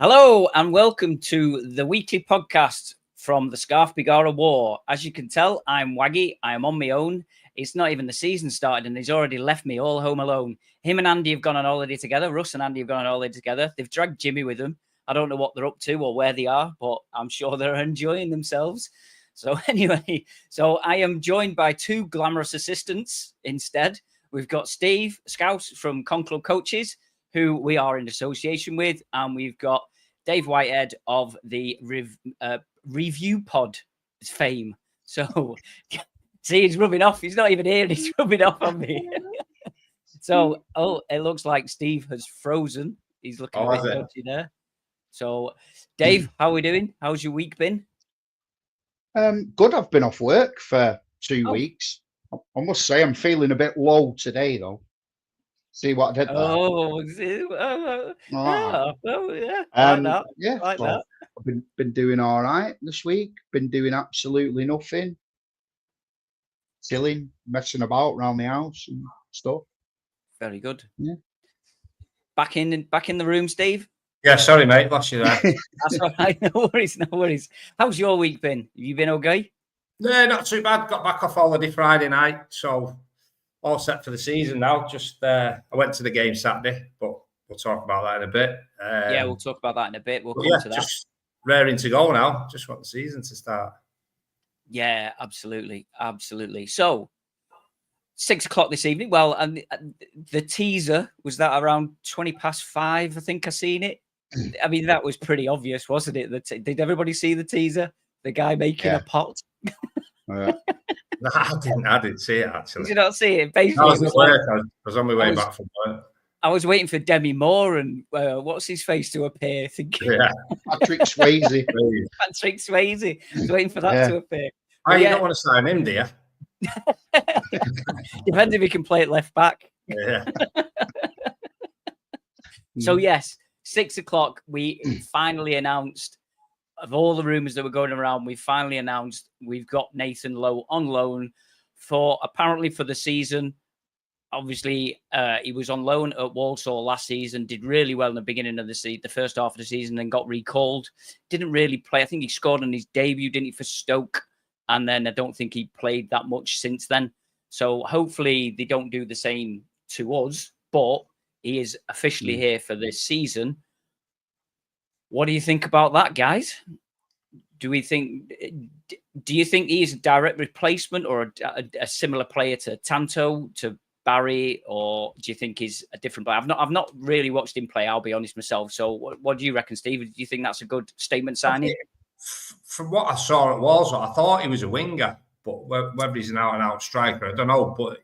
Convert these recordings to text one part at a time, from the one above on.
Hello and welcome to the weekly podcast from the Scarf Bergara War. As you can tell, I'm Waggy. I am on my own. It's not even the season started and he's already left me all home alone. Him and Andy have gone on holiday together. Russ and Andy have gone on holiday together. They've dragged Jimmy with them. I don't know what they're up to or where they are, but I'm sure they're enjoying themselves. So anyway, I am joined by two glamorous assistants instead. We've got Steve Scouse from Conclub Coaches, who we are in association with, and we've got Dave Whitehead of the Review Pod fame. So, see, he's rubbing off. He's not even here. He's rubbing off on me. So, it looks like Steve has frozen. He's looking a bit dodgy there. So, Dave, how are we doing? How's your week been? Good. I've been off work for 2 weeks. I must say I'm feeling a bit low today, though. See what I did there? Yeah. I've been doing all right this week. Been doing absolutely nothing. Chilling, messing about around the house and stuff. Very good. Yeah. Back in the room, Steve. Yeah, sorry, mate, lost you there. That's all right. No worries. How's your week been? Have you been okay? No, not too bad. Got back off holiday Friday night, so all set for the season now. Just I went to the game Saturday, but we'll talk about that in a bit. Yeah, we'll talk about that in a bit. We'll come to that. Just raring to go now. Just want the season to start. Yeah, absolutely. So, 6 o'clock this evening. Well, and the teaser was that around 5:20. I think I seen it. I mean, that was pretty obvious, wasn't it? Did everybody see the teaser? The guy making a pot. No, I didn't see it actually. Did you not see it? Basically, I was on my way back from work. I was waiting for Demi Moore and what's his face to appear. Thinking, Patrick Swayze. Patrick Swayze. I was waiting for that to appear. You don't want to sign him, do you? Depends if he can play it left back. Yeah. So yes, 6 o'clock. We finally announced, of all the rumours that were going around, we finally announced we've got Nathan Lowe on loan for the season. Obviously, he was on loan at Walsall last season, did really well in the beginning of the first half of the season, then got recalled. Didn't really play. I think he scored on his debut, didn't he, for Stoke? And then I don't think he played that much since then. So hopefully they don't do the same to us, but he is officially here for this season. What do you think about that, guys? Do you think he's a direct replacement or a similar player to Tanto, to Barry, or do you think he's a different player? I've not really watched him play, I'll be honest myself. So what do you reckon, Steve? Do you think that's a good statement signing? From what I saw at Walsall, I thought he was a winger, but whether he's an out-and-out striker, I don't know. But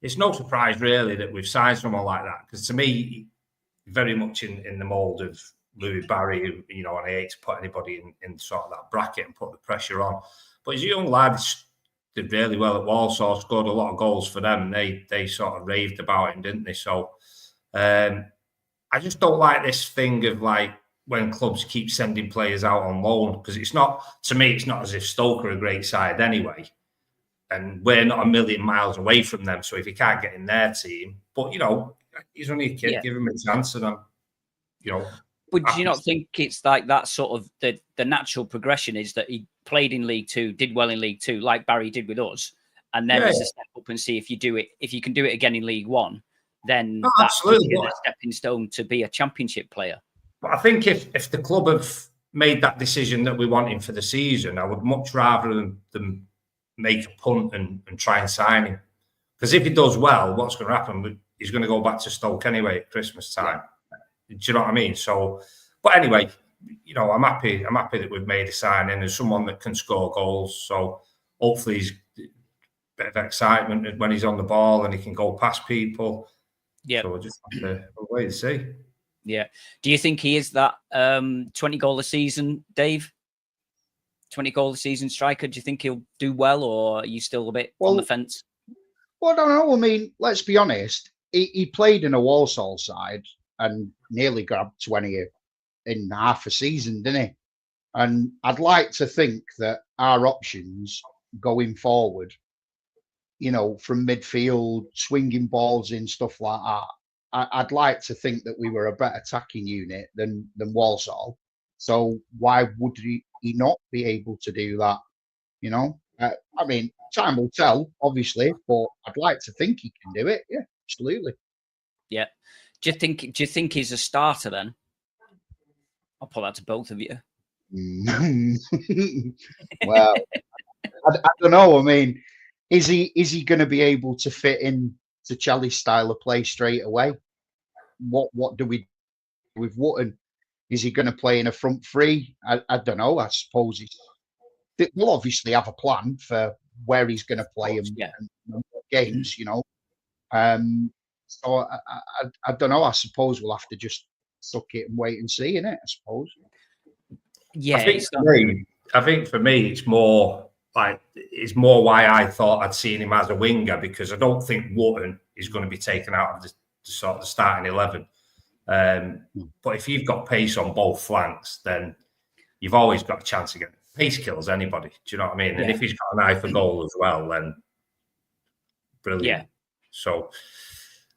it's no surprise, really, that we've signed someone like that, because to me, very much in the mould of Louis Barry, who, and I hate to put anybody in sort of that bracket and put the pressure on. But he's a young lad, did really well at Walsall, scored a lot of goals for them, and they sort of raved about him, didn't they? So I just don't like this thing of like when clubs keep sending players out on loan, because it's not as if Stoke are a great side anyway, and we're not a million miles away from them. So if he can't get in their team, but he's only a kid, give him a chance, and But do you not think it's like that sort of the natural progression is that he played in League Two, did well in League Two, like Barry did with us, and then it's a step up and see if you can do it again in League One, then that's a stepping stone to be a championship player. But I think if the club have made that decision that we want him for the season, I would much rather than make a punt and try and sign him. Because if he does well, what's going to happen? He's going to go back to Stoke anyway at Christmas time. Do you know what I mean? So, but anyway, I'm happy that we've made a signing and someone that can score goals. So hopefully he's a bit of excitement when he's on the ball and he can go past people. Yeah. So we'll just have to wait and see. Yeah. Do you think he is that 20 goal a season, Dave? 20 goal a season striker? Do you think he'll do well, or are you still a bit on the fence? Well, I don't know. I mean, let's be honest. He played in a Walsall side and nearly grabbed 20 in half a season, didn't he? And I'd like to think that our options going forward, from midfield, swinging balls in, stuff like that, I'd like to think that we were a better attacking unit than Walsall. So why would he not be able to do that? You know, I mean, time will tell, obviously, but I'd like to think he can do it. Yeah, absolutely. Yeah. Do you think he's a starter then? I'll put that to both of you. Well, I don't know. I mean, is he going to be able to fit in to Charlie's style of play straight away? What do we do with Wootton? Is he going to play in a front three? I don't know. I suppose we'll obviously have a plan for where he's going to play and games, you know. So I don't know. I suppose we'll have to just suck it and wait and see, innit? I suppose. Yeah, I think for me, it's more why I thought I'd seen him as a winger, because I don't think Wootton is going to be taken out of the sort of the starting 11. But if you've got pace on both flanks, then you've always got a chance again. Pace kills anybody. Do you know what I mean? Yeah. And if he's got an eye for goal as well, then brilliant. Yeah. So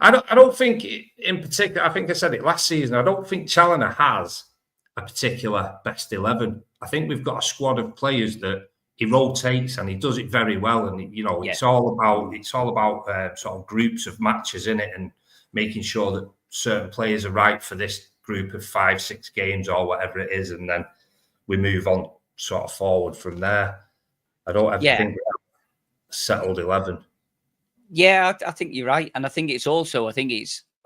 I don't think in particular. I think I said it last season. I don't think Challoner has a particular best 11. I think we've got a squad of players that he rotates and he does it very well. And you know, it's all about sort of groups of matches in it, and making sure that certain players are right for this group of 5-6 games or whatever it is, and then we move on sort of forward from there. I don't ever think settled 11. Yeah, I think you're right, and I think it's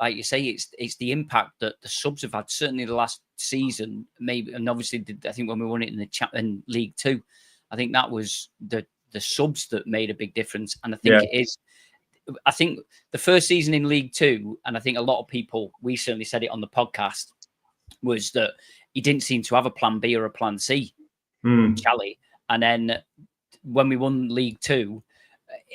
like you say, it's the impact that the subs have had. Certainly the last season, maybe, and obviously I think when we won it in League Two, I think that was the subs that made a big difference. And I think it is. I think the first season in League Two, and I think a lot of people, we certainly said it on the podcast, was that he didn't seem to have a plan B or a plan C, Charlie. And then when we won League Two,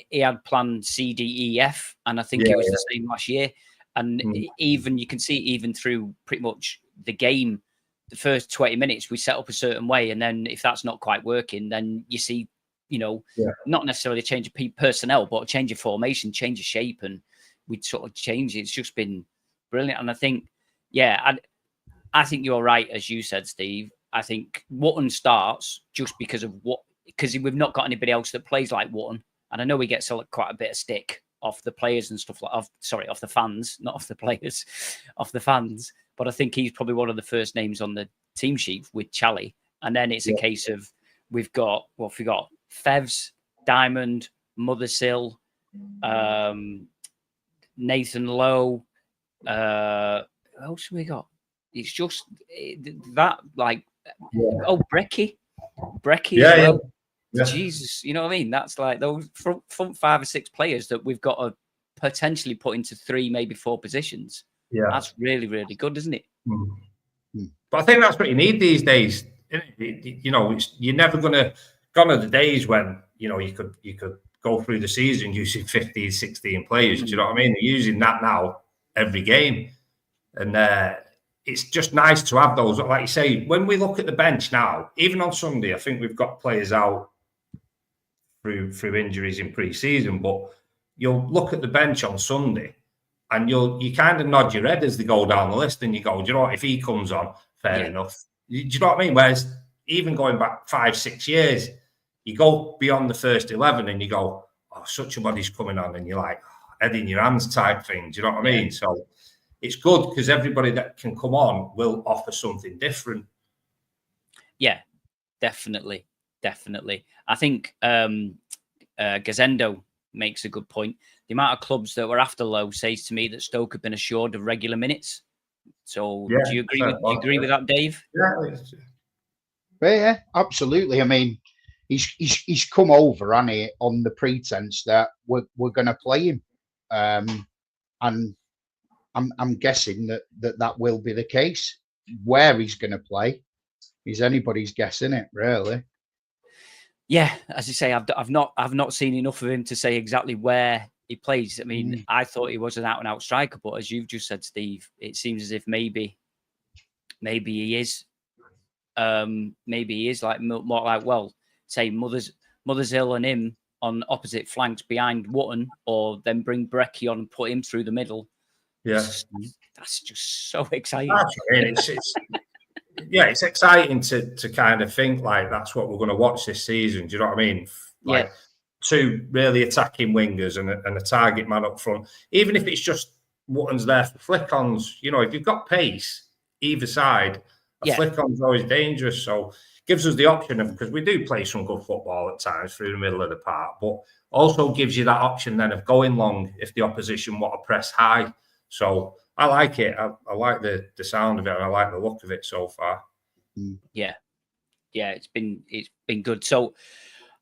he had plan C, D, E, F, and I think it was the same last year. And even you can see even through pretty much the game, the first 20 minutes, we set up a certain way. And then if that's not quite working, then you see, not necessarily a change of personnel, but a change of formation, change of shape. And we'd sort of change it. It's just been brilliant. And I think, I think you're right, as you said, Steve. I think Wootton starts just because we've not got anybody else that plays like Wootton. And I know he gets quite a bit of stick off the players and stuff off the fans, not off the players, off the fans. But I think he's probably one of the first names on the team sheet with Charlie. And then it's a case of we've got Fevs, Diamond, Mothersill, Nathan Lowe. Who else have we got? It's just that, Brecky. Yeah. Jesus, you know what I mean? That's like those front 5 or 6 players that we've got to potentially put into 3, maybe 4 positions. Yeah, that's really, really good, isn't it? But I think that's what you need these days. You're never gone are the days when you could go through the season using 15, 16 players. Do you know what I mean? They're using that now every game, and it's just nice to have those. Like you say, when we look at the bench now, even on Sunday, I think we've got players out through injuries in pre-season, but you'll look at the bench on Sunday and you kind of nod your head as they go down the list, and you go, do you know what, if he comes on, fair enough. Do you know what I mean? Whereas even going back 5-6 years, you go beyond the first 11 and you go, oh, such a body's coming on, and you're like, head in your hands type thing. Do you know what I mean? So it's good because everybody that can come on will offer something different. Yeah, definitely. I think Gazendo makes a good point. The amount of clubs that were after Lowe says to me that Stoke have been assured of regular minutes. So do you agree with that, Dave? Yeah, absolutely. I mean, he's come over, hasn't he, on the pretense that we're going to play him, and I'm guessing that will be the case. Where he's going to play is anybody's guess, isn't it? Really. Yeah, as you say, I've not seen enough of him to say exactly where he plays. I mean, I thought he was an out-and-out striker, but as you've just said, Steve, it seems as if maybe he is. Maybe he is like more like, say Mothersill and him on opposite flanks behind Wootton, or then bring Brecky on and put him through the middle. Yeah. That's just so exciting. That's what I mean. It's exciting to kind of think like that's what we're going to watch this season. Do you know what I mean? Like two really attacking wingers and a target man up front. Even if it's just Wotton's there for flick-ons, you know, if you've got pace either side, a flick-on's always dangerous. So gives us the option of, because we do play some good football at times through the middle of the park, but also gives you that option then of going long if the opposition want to press high. So I like it. I like the sound of it, and I like the look of it so far. Yeah, it's been good. So,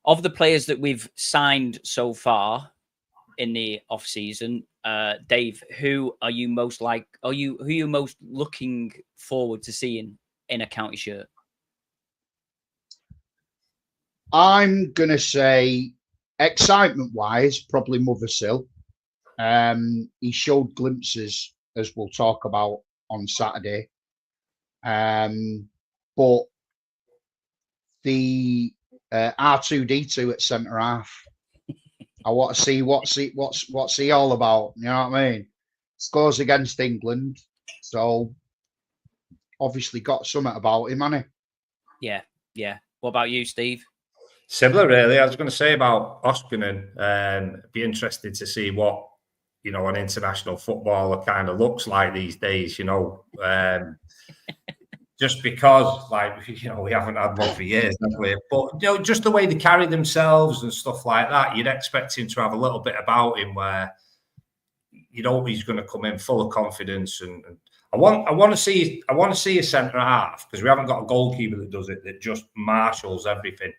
of the players that we've signed so far in the off season, Dave, who are you most who are you most looking forward to seeing in a county shirt? I'm gonna say, excitement-wise, probably Mothersill. He showed glimpses, as we'll talk about on Saturday. But the R2D2 at centre half, I want to see what's he all about. You know what I mean? Scores against England, so obviously got something about him, hasn't he? Yeah. What about you, Steve? Similar, really. I was going to say about Oskanen. Be interested to see what, you know, an international footballer kind of looks like these days. You know, just because, like, you know, we haven't had one for years, have we? But you know, just the way they carry themselves and stuff like that, you'd expect him to have a little bit about him where, you know, he's going to come in full of confidence. And I want to see a centre half, because we haven't got a goalkeeper that does it, that just marshals everything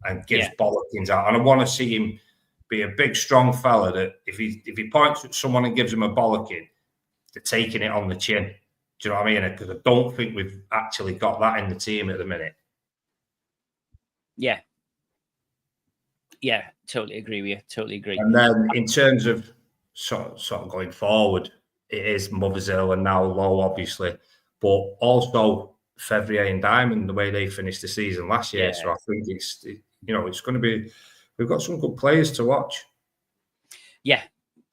and gives bollockings out. And I want to see him be a big, strong fella that if he points at someone and gives him a bollocking, they're taking it on the chin. Do you know what I mean? Because I don't think we've actually got that in the team at the minute. Yeah, totally agree with you. Totally agree. And then in terms of sort of going forward, it is Mothersill and now Lowe, obviously, but also Fevrier and Diamond, the way they finished the season last year. So I think it's going to be. We've got some good players to watch. Yeah,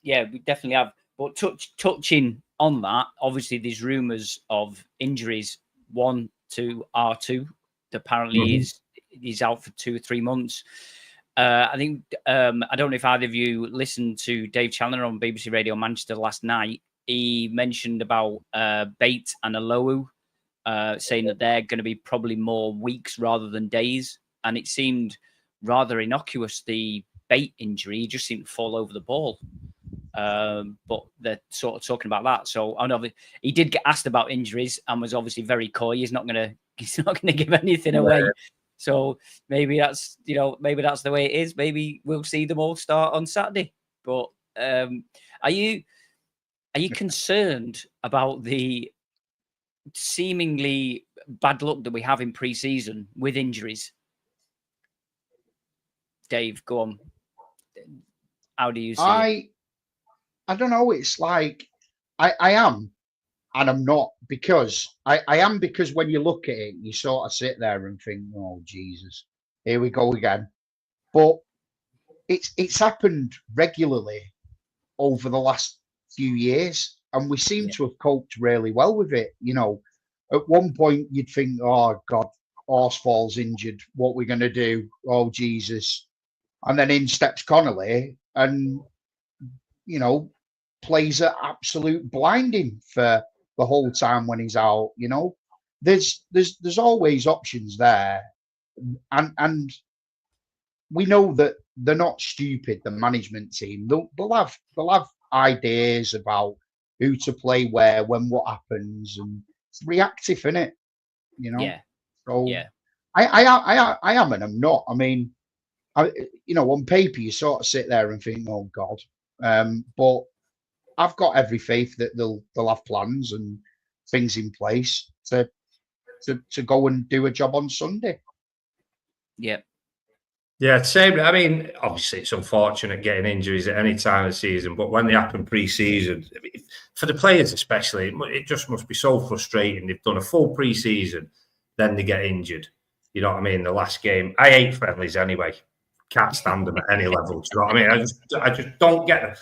we definitely have. But touching on that, obviously there's rumours of injuries. One to R2, apparently is out for 2 or 3 months. I think I don't know if either of you listened to Dave Chandler on BBC Radio Manchester last night. He mentioned about Bate and Lowe, saying that they're going to be probably more weeks rather than days. And it seemed rather innocuous, the Bate injury. He just seemed to fall over the ball. But they're sort of talking about that. So I know he did get asked about injuries and was obviously very coy. He's not going to give anything away. So maybe that's the way it is. Maybe we'll see them all start on Saturday. But are you concerned about the seemingly bad luck that we have in pre-season with injuries? Dave, go on. How do you see it? I don't know. It's like I am and I'm not, because I am, because when you look at it, you sort of sit there and think, oh, Jesus, here we go again. But it's happened regularly over the last few years, and we seem to have coped really well with it. You know, at one point you'd think, oh, God, Horsfall's injured. What we're going to do? Oh, Jesus. And then in steps Connolly and, you know, plays an absolute blinding for the whole time when he's out. You know, there's always options there, and we know that they're not stupid. The management team, they'll have ideas about who to play where, when, what happens, and it's reactive, isn't it? You know. So I am and I'm not. I mean, on paper you sort of sit there and think, oh God, but I've got every faith that they'll have plans and things in place to go and do a job on Sunday. Yeah, same. I mean, obviously it's unfortunate getting injuries at any time of the season, but when they happen pre-season, for the players especially, it just must be so frustrating. They've done a full pre-season, then they get injured. You know what I mean? The last game, I hate friendlies anyway. Can't stand them at any level. Do you know what I mean? I just don't get it.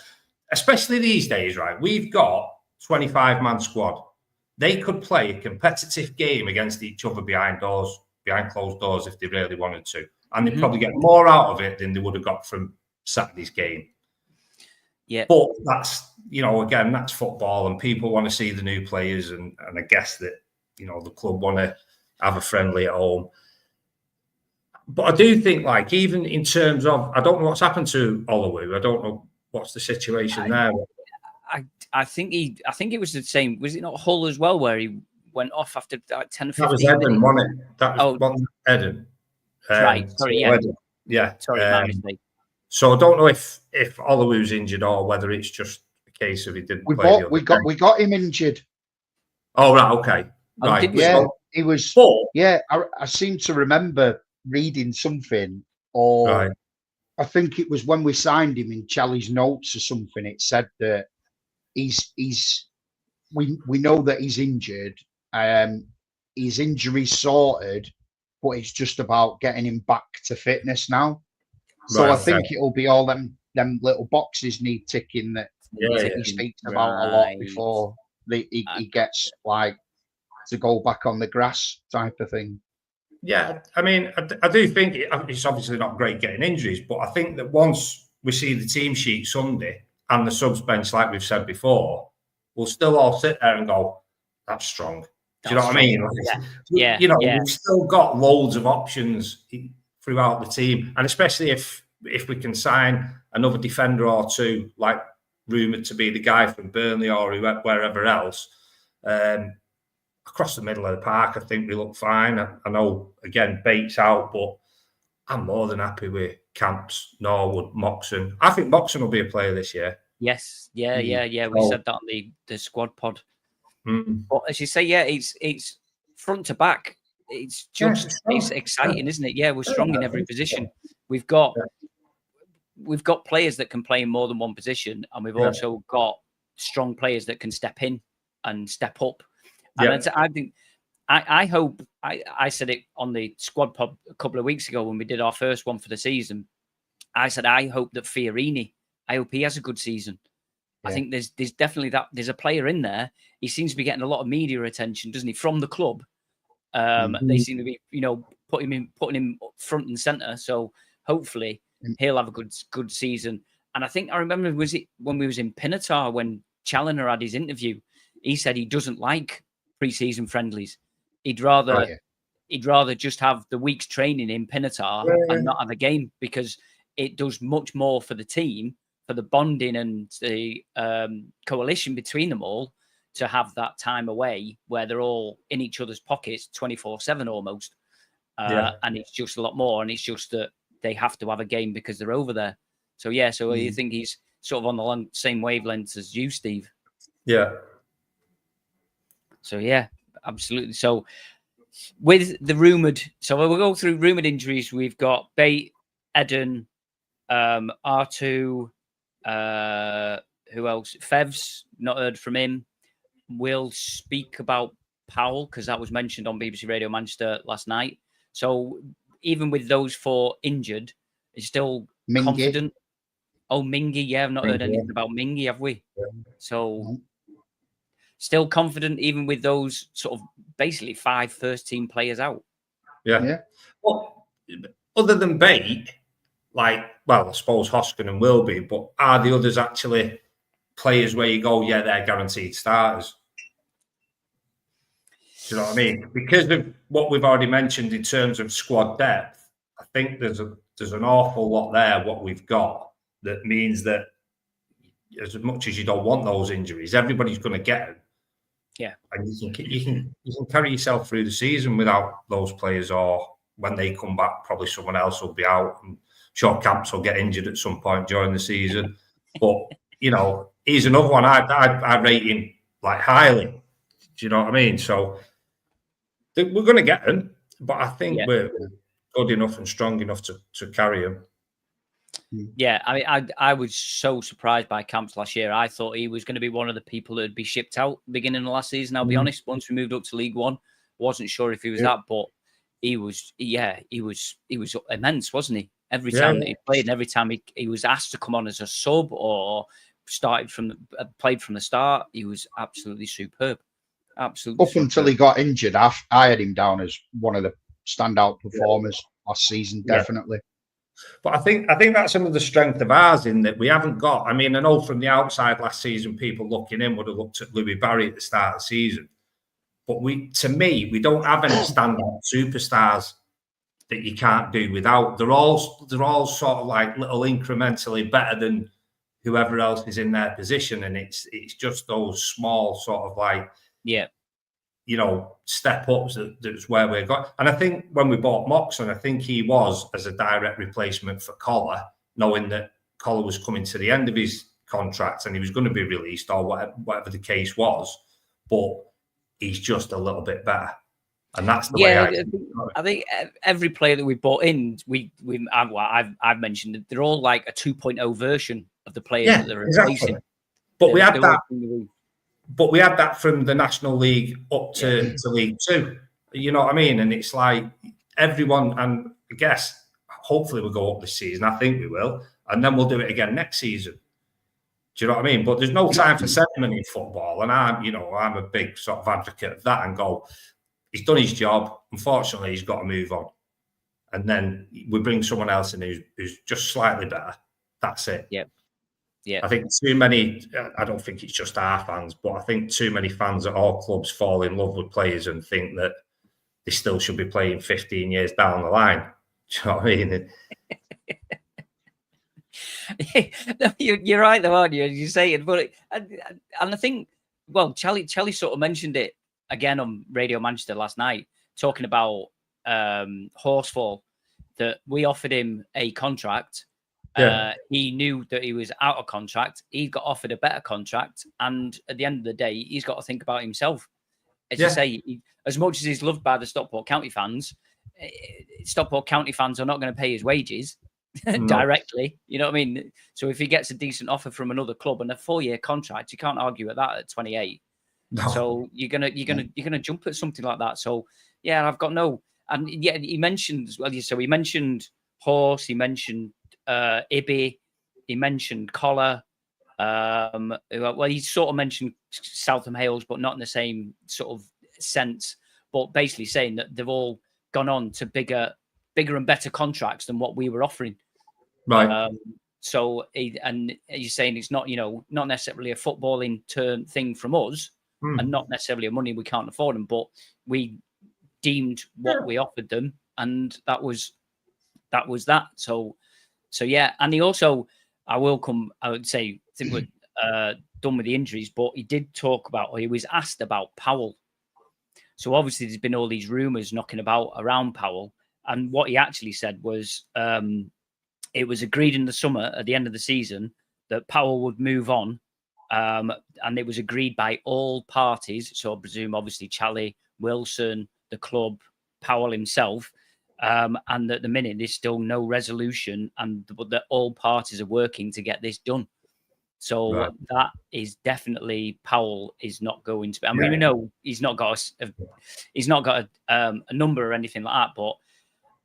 Especially these days, right? We've got 25-man squad. They could play a competitive game against each other behind closed doors if they really wanted to. And they'd probably get more out of it than they would have got from Saturday's game. Yeah. But that's, again, that's football and people want to see the new players. And I guess that, the club want to have a friendly at home. But I do think, even in terms of, I don't know what's happened to Ollie. I don't know what's the situation there. I think it was the same. Was it not Hull as well, where he went off after 10 or 15 That was Eden, minutes? wasn't it? That was Eden. Right. Sorry. Yeah. Eden. Yeah. Sorry, my mistake. So I don't know if Ollie was injured or whether it's just a case of he didn't play. We got him injured. Oh right, okay. Right. Yeah, he was. Yeah, I seem to remember reading something, or I think it was when we signed him in Charlie's notes or something. It said that we know that he's injured. His injury's sorted, but it's just about getting him back to fitness now. So I think it'll be all them little boxes need ticking that he speaks about a lot before he gets to go back on the grass type of thing. Yeah, I mean, I do think it's obviously not great getting injuries, but I think that once we see the team sheet Sunday and the subs bench, like we've said before, we'll still all sit there and go, "That's strong." Do you know what I mean? We've still got loads of options throughout the team, and especially if we can sign another defender or two, like rumoured to be the guy from Burnley or wherever else. Across the middle of the park, I think we look fine. I know, again, Bates out, but I'm more than happy with Camps, Norwood, Moxon. I think Moxon will be a player this year. Yes, yeah. We said that on the squad pod. But as you say, it's front to back. It's just it's exciting, isn't it? Yeah, we're strong in every position. We've got players that can play in more than one position, and we've also got strong players that can step in and step up. And I think, I hope, I said it on the squad pod a couple of weeks ago when we did our first one for the season. I said, I hope that Fiorini, I hope he has a good season. I think there's definitely there's a player in there. He seems to be getting a lot of media attention, doesn't he, from the club? They seem to be, putting him front and center. So hopefully he'll have a good season. And I think I remember, was it when we was in Pinatar when Challoner had his interview? He said he doesn't like pre-season friendlies. He'd rather just have the week's training in Pinatar and not have a game, because it does much more for the team, for the bonding and the coalition between them all, to have that time away where they're all in each other's pockets 24/7 almost. And it's just a lot more. And it's just that they have to have a game because they're over there. So, so you think he's sort of on the same wavelength as you, Steve? Yeah. So, absolutely. So, with the rumoured, so we'll go through rumoured injuries. We've got Bate, Eden, R2, who else? Fevs, not heard from him. We'll speak about Powell, because that was mentioned on BBC Radio Manchester last night. So, even with those four injured, is still confident. Oh, Mingy, I've not heard anything about Mingy, have we? So, still confident even with those sort of basically 5 first-team players out. Yeah. Well, other than Bate, I suppose Hoskin will be, but are the others actually players where you go, they're guaranteed starters? Do you know what I mean? Because of what we've already mentioned in terms of squad depth, I think there's an awful lot there, what we've got, that means that as much as you don't want those injuries, everybody's going to get them. Yeah, and you can carry yourself through the season without those players, or when they come back, probably someone else will be out. And sure, Camps will get injured at some point during the season, but he's another one. I rate him highly. Do you know what I mean? So we're going to get him, but I think we're good enough and strong enough to carry him. Yeah, I mean, I was so surprised by Camps last year. I thought he was going to be one of the people that would be shipped out beginning of last season. I'll be honest. Once we moved up to League One, wasn't sure if he was that, but he was immense, wasn't he? Every time that he played, and every time he was asked to come on as a sub or played from the start. He was absolutely superb. Absolutely. Up until he got injured, I had him down as one of the standout performers last season, definitely. But I think that's another strength of ours in that we haven't got. I mean, I know from the outside last season, people looking in would have looked at Louis Barry at the start of the season. But we don't have any standout superstars that you can't do without. They're all sort of like little incrementally better than whoever else is in their position, and it's just those small sort of like step ups that's where we're going. And I think when we bought Moxon, I think he was as a direct replacement for Collar, knowing that Collar was coming to the end of his contract and he was going to be released or whatever the case was, but he's just a little bit better. And that's the way I think every player that we bought in, I've mentioned that they're all like a 2.0 version of the players that they're replacing. But we had that. But we had that from the National League up to League Two. You know what I mean? And it's like everyone, and I guess hopefully we'll go up this season. I think we will, and then we'll do it again next season. Do you know what I mean? But there's no time for sentiment in football, and I'm a big sort of advocate of that. And go, he's done his job. Unfortunately, he's got to move on, and then we bring someone else in who's just slightly better. That's it. Yeah. I think too many. I don't think it's just our fans, but I think too many fans at all clubs fall in love with players and think that they still should be playing 15 years down the line. Do you know what I mean? You're right, though, aren't you? You say it, but and I think, well, Charlie sort of mentioned it again on Radio Manchester last night, talking about Horsfall, that we offered him a contract. He knew that he was out of contract. He got offered a better contract, and at the end of the day, he's got to think about himself. As you say, as much as he's loved by the Stockport County fans, Stockport County fans are not going to pay his wages directly. You know what I mean? So if he gets a decent offer from another club and a 4-year contract, you can't argue at that at 28. No. So you're gonna jump at something like that. So yeah, I've got no. And yeah, he mentioned as well. So he mentioned Horse. He mentioned Ibby, he mentioned Collar. Well, he sort of mentioned Southam Hales, but not in the same sort of sense. But basically saying that they've all gone on to bigger and better contracts than what we were offering. Right. So, and he's saying it's not, not necessarily a footballing turn thing from us, and not necessarily a money we can't afford them, but we deemed what we offered them, and that was that. So yeah, and he also, I would say, I think we're done with the injuries, but he did talk about, or he was asked about Powell. So obviously there's been all these rumours knocking about around Powell, and what he actually said was it was agreed in the summer at the end of the season that Powell would move on, and it was agreed by all parties. So I presume obviously Charlie, Wilson, the club, Powell himself. And at the minute, there's still no resolution, and that all parties are working to get this done. So that is definitely Powell is not going to be. I mean, we know he's not got a number or anything like that. But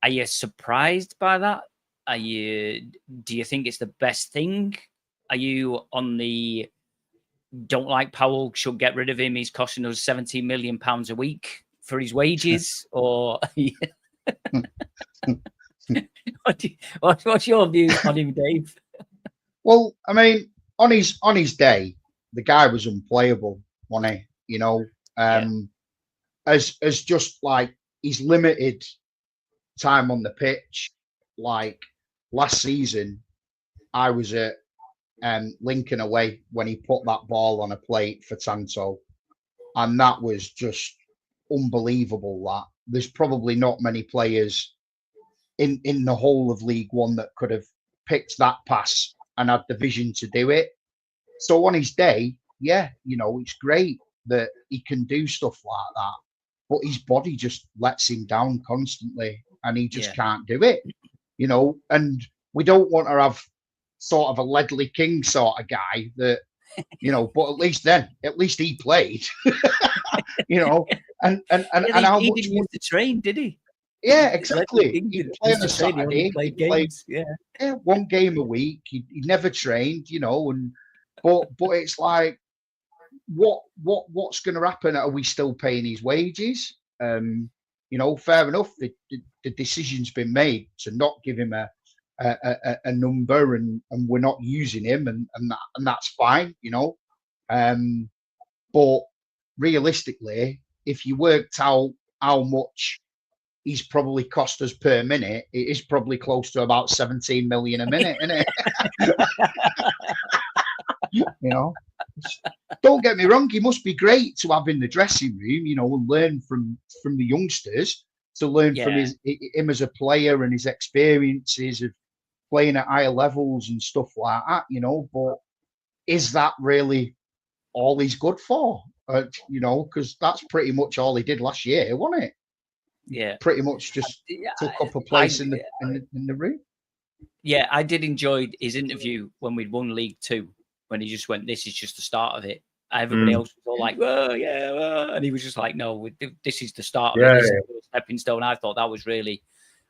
are you surprised by that? Do you think it's the best thing? Are you on the don't like Powell? Should get rid of him. He's costing us £17 million a week for his wages, or. What's your view on him, Dave? Well, I mean, on his day, the guy was unplayable, wasn't he? As just like his limited time on the pitch. Like last season, I was at Lincoln away when he put that ball on a plate for Tanto, and that was just unbelievable. That there's probably not many players in the whole of League One that could have picked that pass and had the vision to do it. So on his day, it's great that he can do stuff like that, but his body just lets him down constantly, and he just can't do it, and we don't want to have sort of a Ledley King sort of guy that, but at least he played, and how he much didn't use the train, did he? Yeah, exactly. He'd play on a Saturday. He played games. One game a week. He never trained, and but it's like, what's going to happen? Are we still paying his wages? You know, fair enough. The decision's been made to not give him a number, and we're not using him, and that's fine. You know, but realistically, if you worked out how much he's probably cost us per minute, it is probably close to about 17 million a minute, isn't it? You know, don't get me wrong, he must be great to have in the dressing room, you know, and learn from the youngsters, to learn from him as a player and his experiences of playing at higher levels and stuff like that, you know. But is that really all he's good for? You know, because that's pretty much all he did last year, wasn't it? Yeah, pretty much just took up a place in the room. Yeah, I did enjoy his interview when we'd won League Two, when he just went, "This is just the start of it." Everybody else was all like, "Well, yeah," and he was just like, "No, this is the start of it. This is the stepping stone." I thought that was really,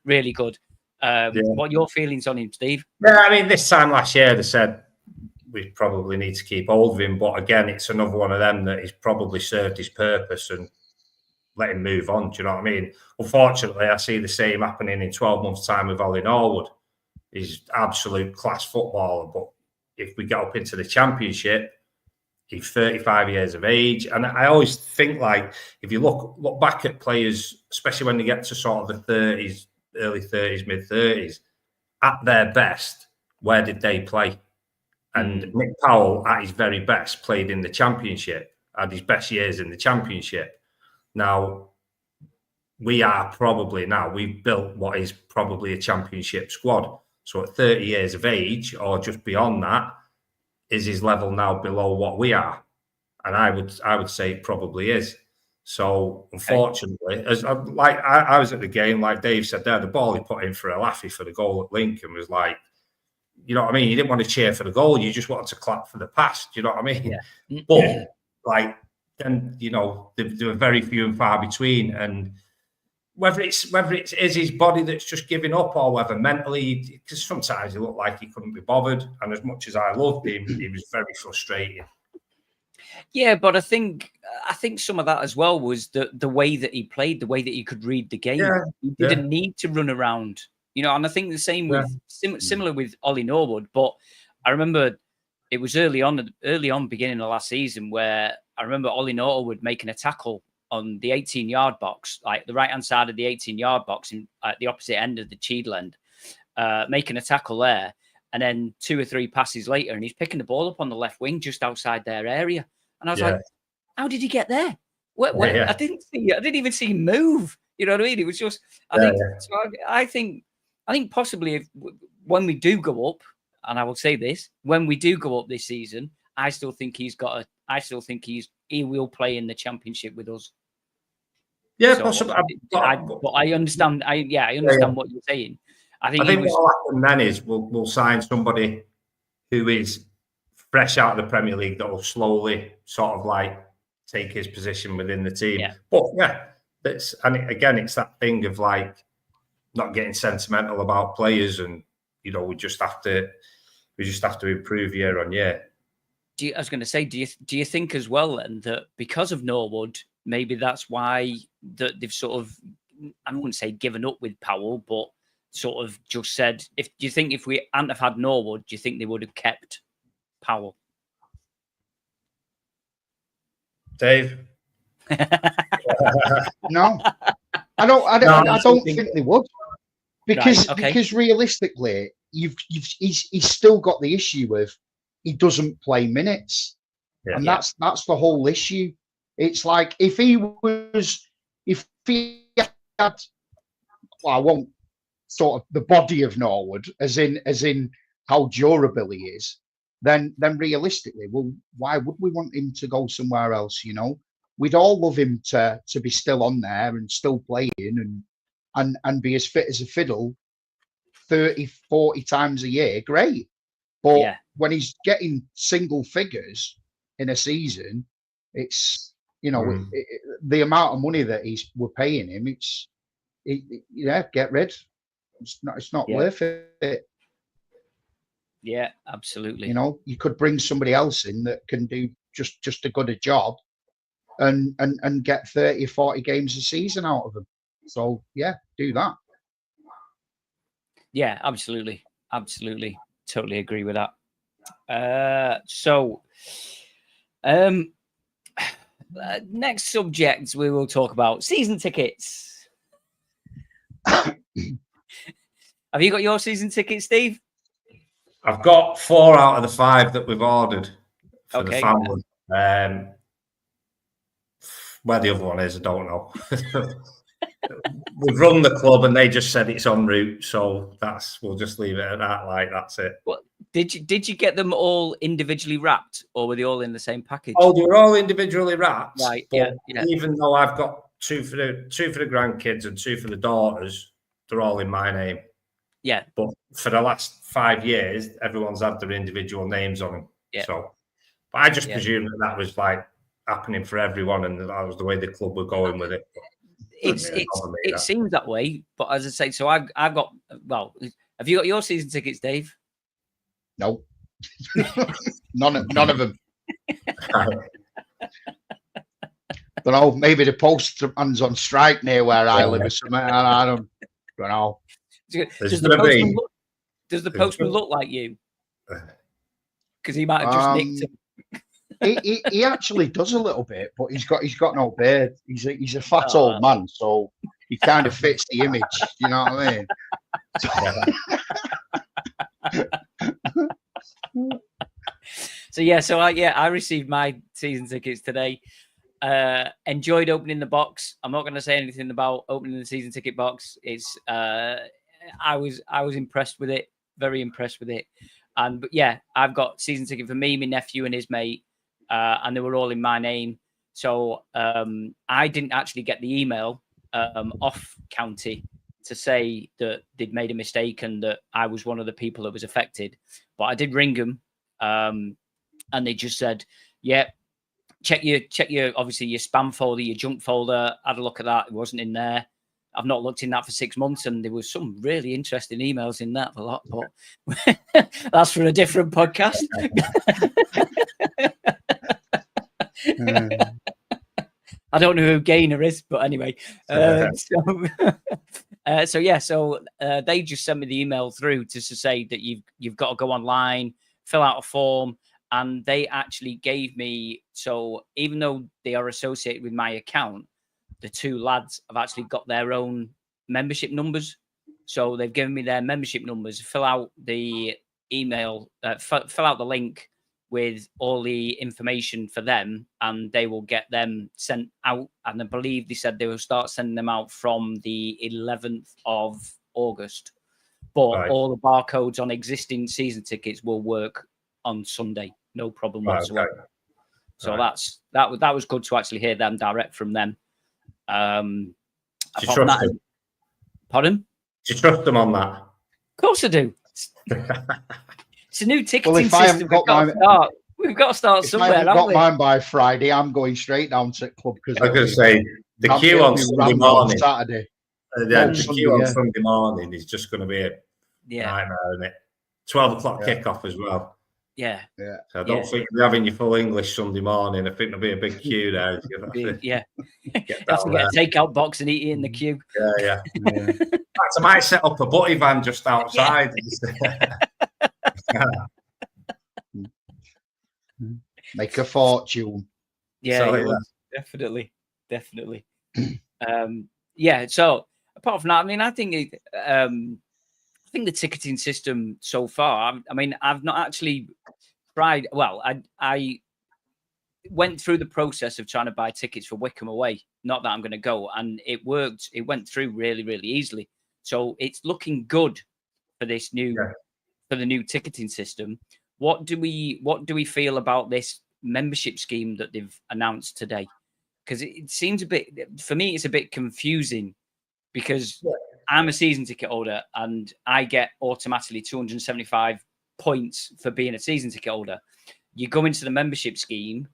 really good. What are your feelings on him, Steve? Yeah, I mean, this time last year they said we probably need to keep hold of him, but again, it's another one of them that he's probably served his purpose and let him move on. Do you know what I mean? Unfortunately, I see the same happening in 12 months' time with Ollie Norwood. He's absolute class footballer, but if we get up into the Championship, he's 35 years of age. And I always think, like, if you look back at players, especially when they get to sort of the 30s, early 30s, mid 30s, at their best, where did they play? And Nick Powell, at his very best, played in the Championship, had his best years in the Championship. Now, we've built what is probably a Championship squad. So at 30 years of age, or just beyond that, is his level now below what we are? And I would say it probably is. So unfortunately, I was at the game, like Dave said there, the ball he put in for a laughy for the goal at Lincoln was like, you know what I mean? You didn't want to cheer for the goal, you just wanted to clap for the pass. Do you know what I mean? Yeah. But like, then, you know, there are very few and far between. And whether it's his body that's just giving up, or whether mentally, because sometimes he looked like he couldn't be bothered. And as much as I loved him, he was very frustrating. Yeah, but I think some of that as well was the way that he played, the way that he could read the game. Yeah, he didn't need to run around, you know. And I think the same with similar with Ollie Norwood. But I remember it was early on, beginning of last season, where I remember Ollie Norwood making a tackle on the 18-yard box, like the right-hand side of the 18-yard box, at the opposite end of the Cheadle end, making a tackle there. And then 2 or 3 passes later, and he's picking the ball up on the left wing just outside their area. And I was like, how did he get there? I didn't even see him move. You know what I mean? It was just, I think possibly when we do go up, and I will say this, when we do go up this season, I still think he will play in the Championship with us. Yeah, possibly. But I understand. I understand what you're saying. I think what will happen then is we'll sign somebody who is fresh out of the Premier League that will slowly sort of like take his position within the team. Yeah. But it's that thing of like not getting sentimental about players, and you know, we just have to improve year on year. I was going to say, do you think as well, and that because of Norwood, maybe that's why they've sort of, I wouldn't say given up with Powell, but sort of just said, do you think if we hadn't have had Norwood, do you think they would have kept Powell? Dave? No, I don't think they would, because realistically, he's still got the issue of he doesn't play minutes, and that's the whole issue. It's like if he had, well, I won't sort of the body of Norwood, as in how durable he is, then realistically, well, why would we want him to go somewhere else? You know, we'd all love him to be still on there and still playing and be as fit as a fiddle 30, 40 times a year. Great. But when he's getting single figures in a season, it's, you know, the amount of money that we're paying him, get rid. It's not worth it. Yeah, absolutely. You know, you could bring somebody else in that can do just as good a job and get 30 or 40 games a season out of them. So yeah, do that. Yeah, absolutely. Totally agree with that. Next subject we will talk about season tickets. Have you got your season tickets, Steve? I've got 4 out of the 5 that we've ordered for the family. Where the other one is, I don't know. We've run the club and they just said it's en route, so we'll just leave it at that. Like, that's it. What did you get them all individually wrapped, or were they all in the same package? Oh, they were all individually wrapped. Right. But yeah. even though I've got 2 for the grandkids and 2 for the daughters, they're all in my name. Yeah. But for the last 5 years, everyone's had their individual names on them. Yeah. So, but I just presumed that was like happening for everyone, and that was the way the club were going with it. It seems that way, but as I say, so I've got. Well, have you got your season tickets, Dave? No, none of them. Don't know. Maybe the postman's on strike near where I live or something. I don't know. Does the postman look like you? Because he might have just nicked him. He actually does a little bit, but he's got no beard. He's a fat old man, so he kind of fits the image. You know what I mean? So I received my season tickets today. Enjoyed opening the box. I'm not going to say anything about opening the season ticket box. It's I was impressed with it, very impressed with it. But yeah, I've got season ticket for me, my nephew, and his mate. And they were all in my name. So I didn't actually get the email off county to say that they'd made a mistake and that I was one of the people that was affected. But I did ring them, and they just said, "Yeah, check your obviously your spam folder, your junk folder. Had a look at that. It wasn't in there. I've not looked in that for 6 months, and there was some really interesting emails in that a lot. But that's for a different podcast." I don't know who Gainer is, but anyway. They just sent me the email through to say that you've got to go online, fill out a form, and they actually gave me. So even though they are associated with my account, the 2 lads have actually got their own membership numbers. So they've given me their membership numbers. Fill out the email, fill out the link with all the information for them, and they will get them sent out. And I believe they said they will start sending them out from the 11th of August. But all the barcodes on existing season tickets will work on Sunday, no problem whatsoever. Okay. So that was good to actually hear them direct from them. Do you trust them? Pardon? Do you trust them on that? Of course I do. It's a new ticketing system. We've got to start somewhere. If I haven't got mine by Friday, I'm going straight down to the club because I was going to say the queue on Sunday morning. The queue on Sunday morning is just going to be a nightmare, isn't it? 12 o'clock kickoff as well. Yeah. So I don't think you're having your full English Sunday morning. I think there'll be a big queue there. You have to get a takeout box and eat it in the queue. Yeah. In fact, I might set up a butty van just outside. Make a fortune. Definitely. So apart from that, I mean, I think the ticketing system so far, I mean, I've not actually tried. Well, I went through the process of trying to buy tickets for Wickham away. Not that I'm going to go, and it worked. It went through really, really easily. So it's looking good for this for the new ticketing system. What do we feel about this membership scheme that they've announced today? Because it seems a bit, for me, it's a bit confusing because I'm a season ticket holder and I get automatically 275 points for being a season ticket holder. You go into the membership scheme,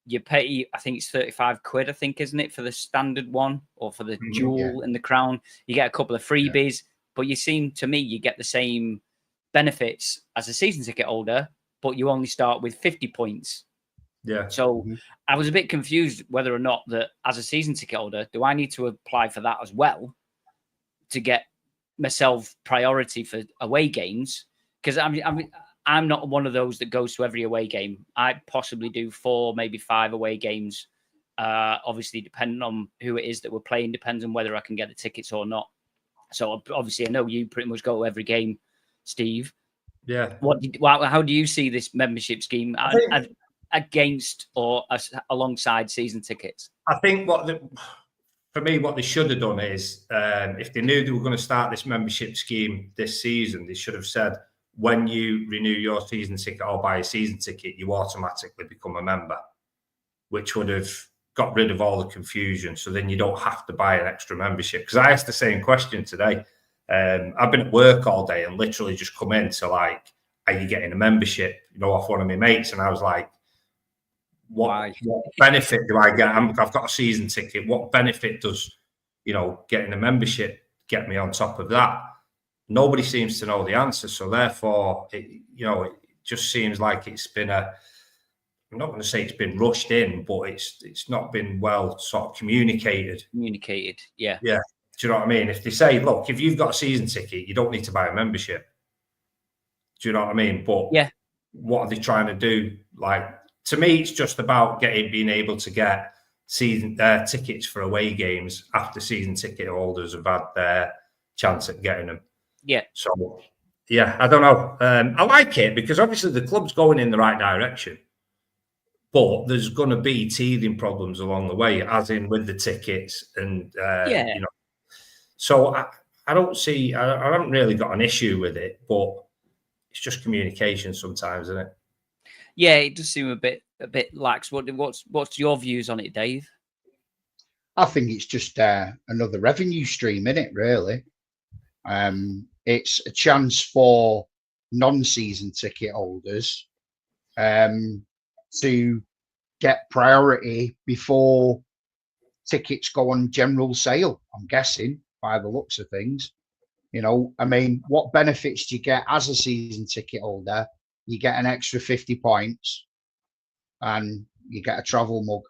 you pay, I think it's 35 quid, I think, isn't it, for the standard one or for the jewel and the crown. You get a couple of freebies, but you seem to me you get the same benefits as a season ticket holder, but you only start with 50 points. Yeah. So I was a bit confused whether or not that as a season ticket holder, do I need to apply for that as well to get myself priority for away games? Because I'm not one of those that goes to every away game. I possibly do 4, maybe 5 away games. Obviously, depending on who it is that we're playing, depends on whether I can get the tickets or not. So obviously, I know you pretty much go to every game, Steve. Yeah. How do you see this membership scheme against or alongside season tickets? I think for me, what they should have done is, if they knew they were going to start this membership scheme this season, they should have said, when you renew your season ticket or buy a season ticket, you automatically become a member, which would have got rid of all the confusion. So then you don't have to buy an extra membership. Because I asked the same question today. I've been at work all day and literally just come in to like, are you getting a membership, off one of my mates? And I was like, what benefit do I get? I've got a season ticket. What benefit does, getting a membership get me on top of that? Nobody seems to know the answer. So therefore, it just seems like it's been I'm not going to say it's been rushed in, but it's not been well sort of communicated. Yeah. Yeah. Do you know what I mean? If they say, look, if you've got a season ticket, you don't need to buy a membership. Do you know what I mean? But what are they trying to do? Like, to me, it's just about being able to get season tickets for away games after season ticket holders have had their chance at getting them. Yeah. So, yeah, I don't know. I like it because obviously the club's going in the right direction. But there's going to be teething problems along the way, as in with the tickets and So I don't see. I haven't really got an issue with it, but it's just communication sometimes, isn't it? Yeah, it does seem a bit lax. What's your views on it, Dave? I think it's just another revenue stream, isn't it? Really, it's a chance for non-season ticket holders to get priority before tickets go on general sale, I'm guessing, by the looks of things. I mean, what benefits do you get as a season ticket holder? You get an extra 50 points and you get a travel mug.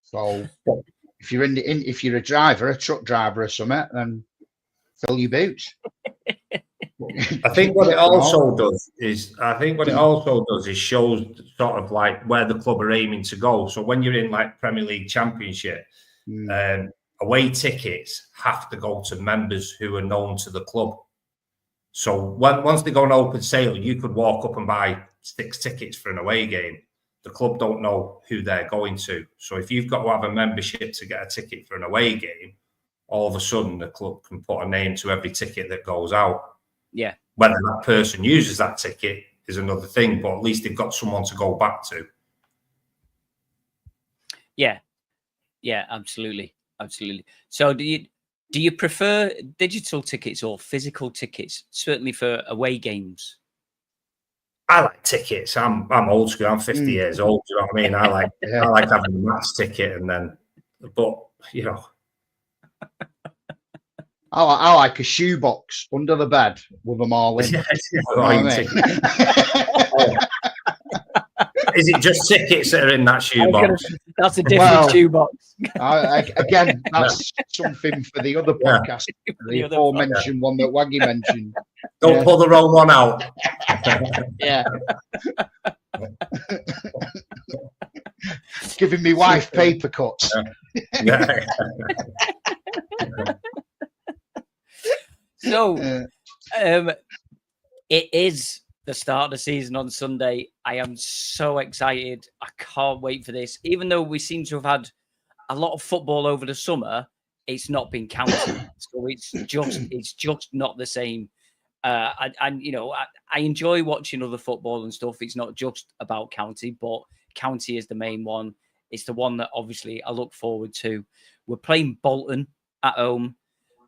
So if you're if you're a truck driver or something, then fill your boots. I think what it also does is shows sort of like where the club are aiming to go. So when you're in like Premier League Championship, away tickets have to go to members who are known to the club. So once they go on open sale, you could walk up and buy 6 tickets for an away game. The club don't know who they're going to. So if you've got to have a membership to get a ticket for an away game, all of a sudden the club can put a name to every ticket that goes out. Yeah. Whether that person uses that ticket is another thing, but at least they've got someone to go back to. Yeah. Yeah, absolutely. So do you prefer digital tickets or physical tickets? Certainly for away games. I like tickets. I'm old school. I'm 50 years old. You know what I mean? I like having a match ticket but I like a shoebox under the bed with them all in. Is it just tickets that are in that shoebox? That's a different shoebox. Again, that's something for the other podcast. The aforementioned one that Waggy mentioned. Don't pull the wrong one out. Yeah. Giving me wife paper cuts. Yeah. So, it is the start of the season on Sunday. I am so excited. I can't wait for this. Even though we seem to have had a lot of football over the summer, it's not been counted. So it's just not the same. I enjoy watching other football and stuff. It's not just about county, but county is the main one. It's the one that obviously I look forward to. We're playing Bolton at home.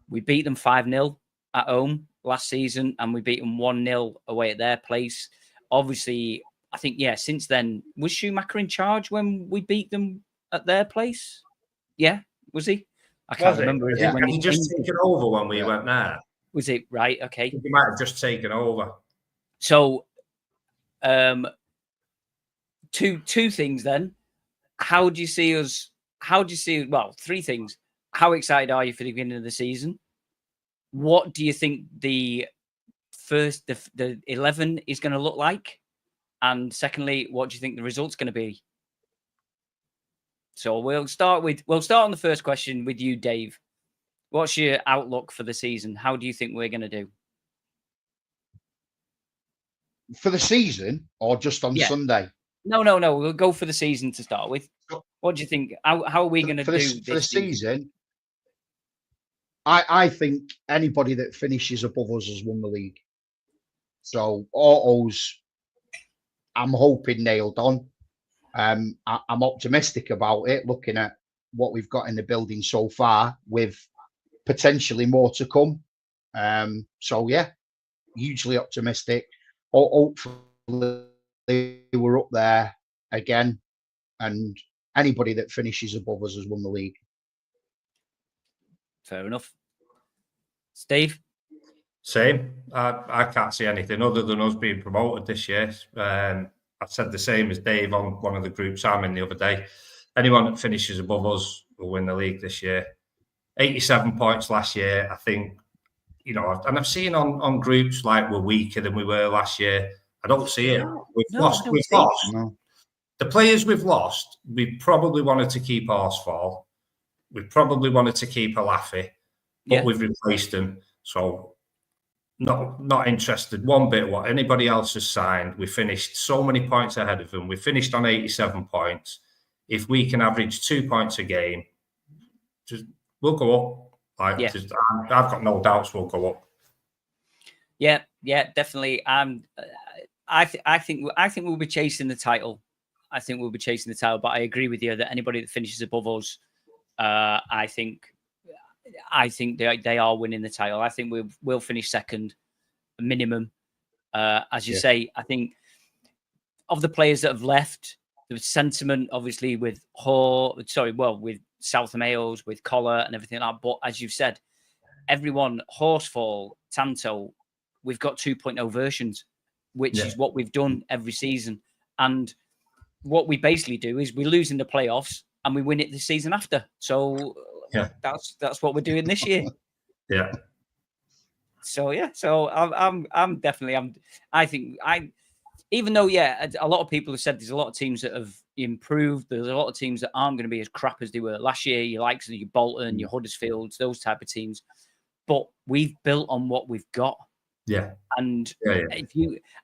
We beat them 5-0 at home last season, and we beat them 1-0 away at their place. Obviously, I think, since then, was Schumacher in charge when we beat them at their place? Yeah, was he? I can't remember. He just taken over when we went there. Was it right? Okay. He might have just taken over. So, two things then. How do you see us? How do you see? Well, three things. How excited are you for the beginning of the season? What do you think the 11 is going to look like? And secondly, what do you think the result's going to be? So we'll start on the first question with you, Dave. What's your outlook for the season? How do you think we're going to do? For the season or just on Sunday? No. We'll go for the season to start with. What do you think? How are we going to do this for the season? I think anybody that finishes above us has won the league. So autos, I'm hoping nailed on. I'm optimistic about it, looking at what we've got in the building so far, with potentially more to come. So yeah, hugely optimistic. Hopefully we're up there again, and anybody that finishes above us has won the league. Fair enough. Steve? Same. I can't see anything other than us being promoted this year. I said the same as Dave on one of the groups I'm in the other day. Anyone that finishes above us will win the league this year. 87 points last year, I think, you know, and I've seen on groups like we're weaker than we were last year. I don't see it. We've lost. No. The players we've lost, we probably wanted to keep Horsfall. We probably wanted to keep Alafi, but we've replaced them. So not interested one bit what anybody else has signed. We finished so many points ahead of them. We finished on 87 points. If we can average 2 points a game, we'll go up. I've got no doubts we'll go up. Yeah, definitely. I think we'll be chasing the title. But I agree with you that anybody that finishes above us, I think they are winning the title. I think we'll finish second, minimum. As you say, I think of the players that have left, the sentiment obviously with with South Males, with Collar and everything like that. But as you've said, everyone, Horsfall, Tanto, we've got 2.0 versions, which is what we've done every season. And what we basically do is we lose in the playoffs and we win it the season after. So that's what we're doing this year. Yeah. So even though a lot of people have said there's a lot of teams that have improved, there's a lot of teams that aren't going to be as crap as they were last year. Your likes of your Bolton, your Huddersfields, those type of teams. But we've built on what we've got. Yeah. And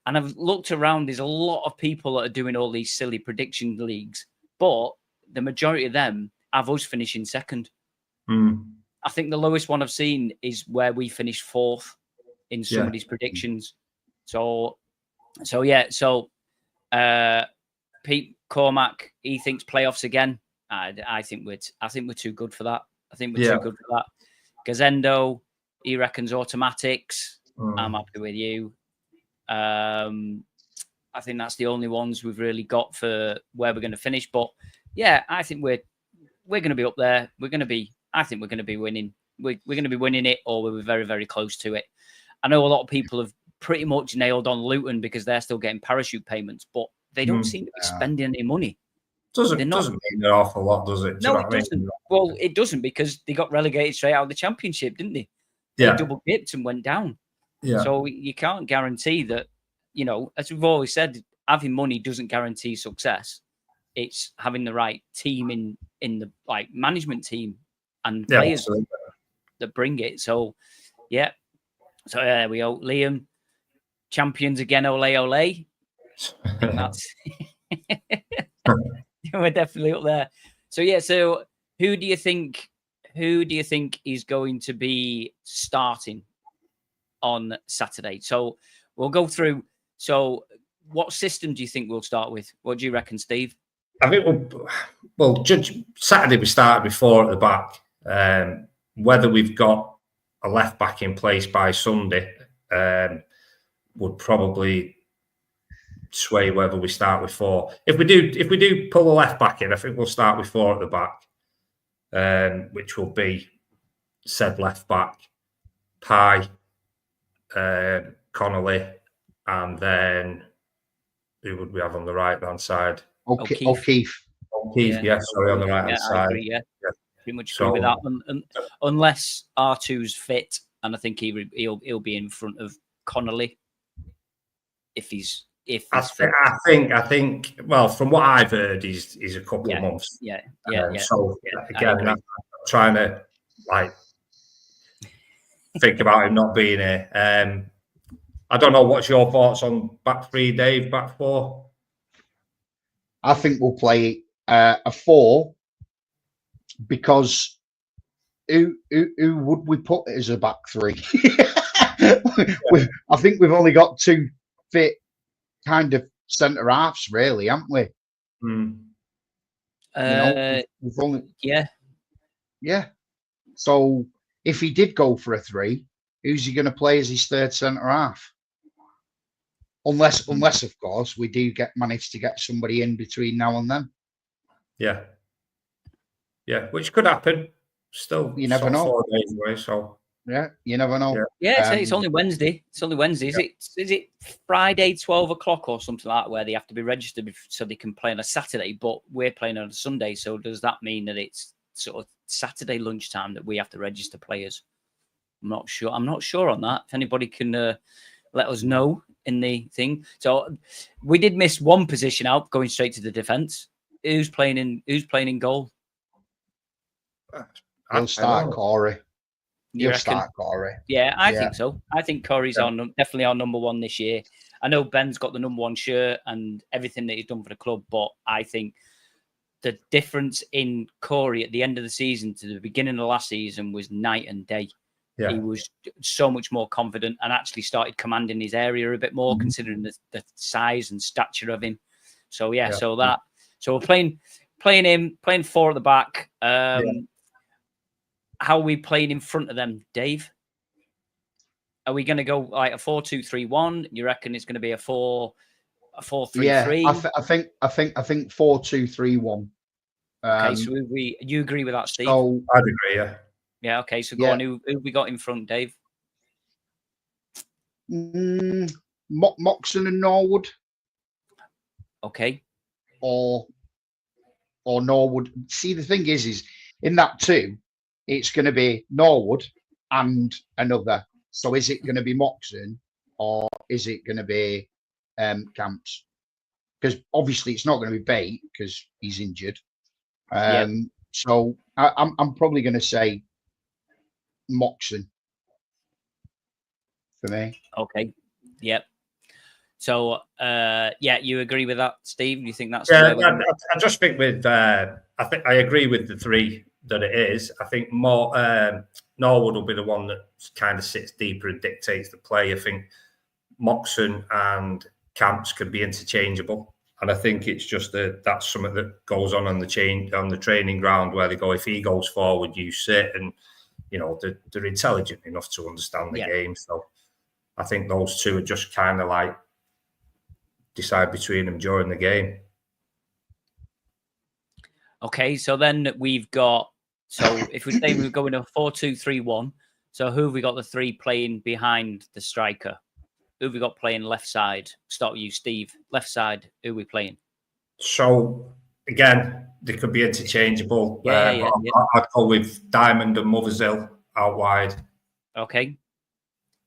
I've looked around, there's a lot of people that are doing all these silly prediction leagues, but the majority of them have us finishing second. I think the lowest one I've seen is where we finished fourth in somebody's predictions. So Pete Cormack, he thinks playoffs again. I think we're too good for that. Too good for that. Gazendo, he reckons automatics. I'm happy with you. I think that's the only ones we've really got for where we're going to finish. But yeah, I think we're going to be up there. I think we're going to be winning. We're going to be winning it, or we're very, very close to it. I know a lot of people have pretty much nailed on Luton because they're still getting parachute payments, but they don't seem to be spending any money. Doesn't mean an awful lot, does it? No, it doesn't. Well, it doesn't, because they got relegated straight out of the Championship, didn't they? Yeah. They double dipped and went down. Yeah. So you can't guarantee that, as we've always said, having money doesn't guarantee success. It's having the right team in the management team and players that bring it. So, yeah. So there we go. Liam, champions again, ole ole. I think that's we're definitely up there. So yeah. So who do you think is going to be starting on Saturday? So we'll go through. So what system do you think we'll start with? What do you reckon, Steve? I think we'll judge Saturday. We started before at the back. Whether we've got a left back in place by Sunday would probably sway whether we start with four. If we do pull a left back in, I think we'll start with four at the back, which will be said left back, Pye, Connolly, and then who would we have on the right-hand side? O'Keefe. Yeah, sorry, on the right-hand side. I agree, yeah. Pretty much agree with that. Unless R2's fit, and I think he'll be in front of Connolly if he's fit. I think. Well, from what I've heard, he's a couple of months. Yeah. So again, I'm trying to think about him not being here. I don't know. What's your thoughts on back three, Dave? Back four? I think we'll play a 4 because who would we put as a back three? I think we've only got 2 fit kind of centre halves, really, haven't we? We've only yeah. So if he did go for a 3, who's he going to play as his third centre half? Unless of course we do manage to get somebody in between now and then. Yeah, which could happen. Still, you never know. 4 days away, so yeah, you never know. Yeah, it's only Wednesday. It's only Wednesday. Is it Friday 12 o'clock or something like that where they have to be registered so they can play on a Saturday? But we're playing on a Sunday, so does that mean that it's sort of Saturday lunchtime that we have to register players? I'm not sure. I'm not sure on that. If anybody can let us know in the thing. So we did miss one position out, going straight to the defence. Who's playing in goal? He'll start Corey. He'll start Corey. Yeah, I think so. I think Corey's definitely our number 1 this year. I know Ben's got the number 1 shirt and everything that he's done for the club, but I think the difference in Corey at the end of the season to the beginning of last season was night and day. Yeah. He was so much more confident and actually started commanding his area a bit more, considering the size and stature of him. So so we're playing 4 at the back. How are we playing in front of them, Dave? Are we going to go like a 4-2-3-1? You reckon it's going to be a 4-3-3? Yeah, I think 4-2-3-1. Okay, so you agree with that, Steve? So I'd agree, yeah. Yeah, okay. So go on. Who we got in front, Dave? Moxon and Norwood. Okay. Or Norwood. See, the thing is in that 2, it's going to be Norwood and another. So is it going to be Moxon or is it going to be Camps? Because obviously it's not going to be Bate because he's injured. So I'm probably going to say Moxon for me. Okay. Yep. So you agree with that, Steve? You think that's the way I just think with I agree with the 3 that it is. I think more Norwood will be the one that kind of sits deeper and dictates the play. I think Moxon and Camps can be interchangeable. And I think it's just that's something that goes on the training ground where they go, if he goes forward, you sit, and they're intelligent enough to understand the game. So I think those 2 are just kind of like decide between them during the game. Okay, so then we've got. So if we say we're going to 4-2-3-1, so who have we got the 3 playing behind the striker? Who have we got playing left side? Start with you, Steve. Left side, who are we playing? So, again, they could be interchangeable. I'd go with Diamond and Mothersill out wide. Okay.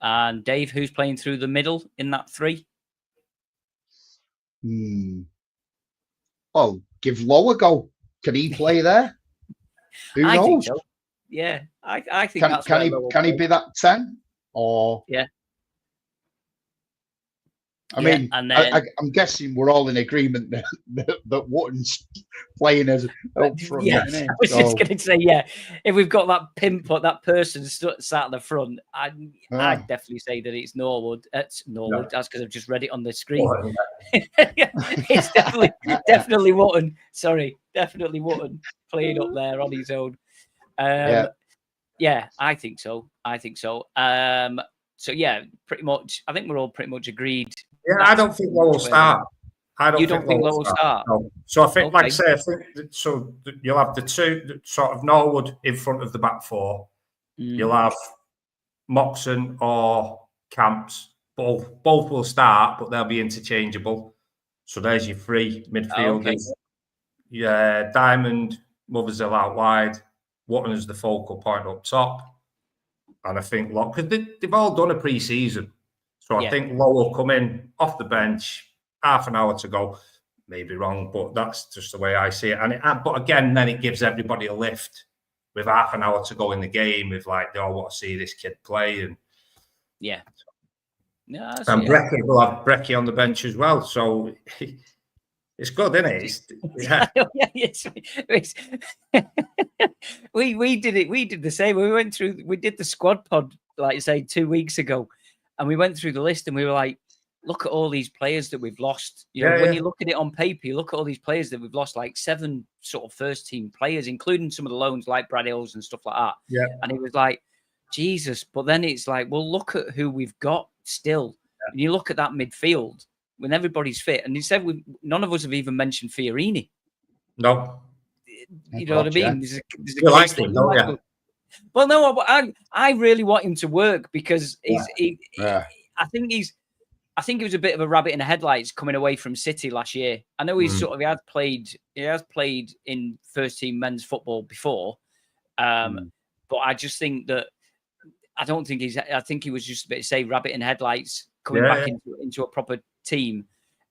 And Dave, who's playing through the middle in that 3? Oh, give Lowe a go. Can he play there? Who knows? Think so. Yeah, I think can he be that 10? Or I mean, and then, I'm guessing we're all in agreement that Wotton's playing as up front. Yeah, I was just going to say, if we've got that pimp or that person sat at the front, I'd definitely say that it's Norwood. It's Norwood. That's because I've just read it on the screen. It's definitely Wotton. Sorry, definitely Wotton playing up there on his own. I think so. So pretty much. I think we're all pretty much agreed. Yeah, I don't think Lowe will start. You don't think Lowe will start? No. So I think, like I say, so you'll have the 2 sort of Norwood in front of the back 4. You'll have Moxon or Camps. Both will start, but they'll be interchangeable. So there's your three midfielders. Okay. Yeah, Diamond, Mothersill out wide, Watton is the focal point up top. And I think Lowe, because they've all done a pre-season. So I think Lowe will come in off the bench, half an hour to go. Maybe wrong, but that's just the way I see it. But again, then it gives everybody a lift with half an hour to go in the game. With like, they all want to see this kid play. And yeah. No, and Brecky will have Brecky on the bench as well. So it's good, isn't it? We did it. We did the same. We did the squad pod, like you say, 2 weeks ago, and we went through the list and we were like, look at all these players that we've lost. You know, when you look at it on paper, you look at all these players that we've lost, like 7 sort of first team players, including some of the loans like Brad Hills and stuff like that. Yeah. And it was like, Jesus. But then it's like, well, look at who we've got still. Yeah. And you look at that midfield when everybody's fit. And you said none of us have even mentioned Fiorini. No. You know what I mean? There's a like him, don't you? Well, no, I really want him to work because I think he was a bit of a rabbit in the headlights coming away from City last year. I know he has played in first team men's football before, but I just think that I think he was just a bit, say, rabbit in headlights coming back into a proper team,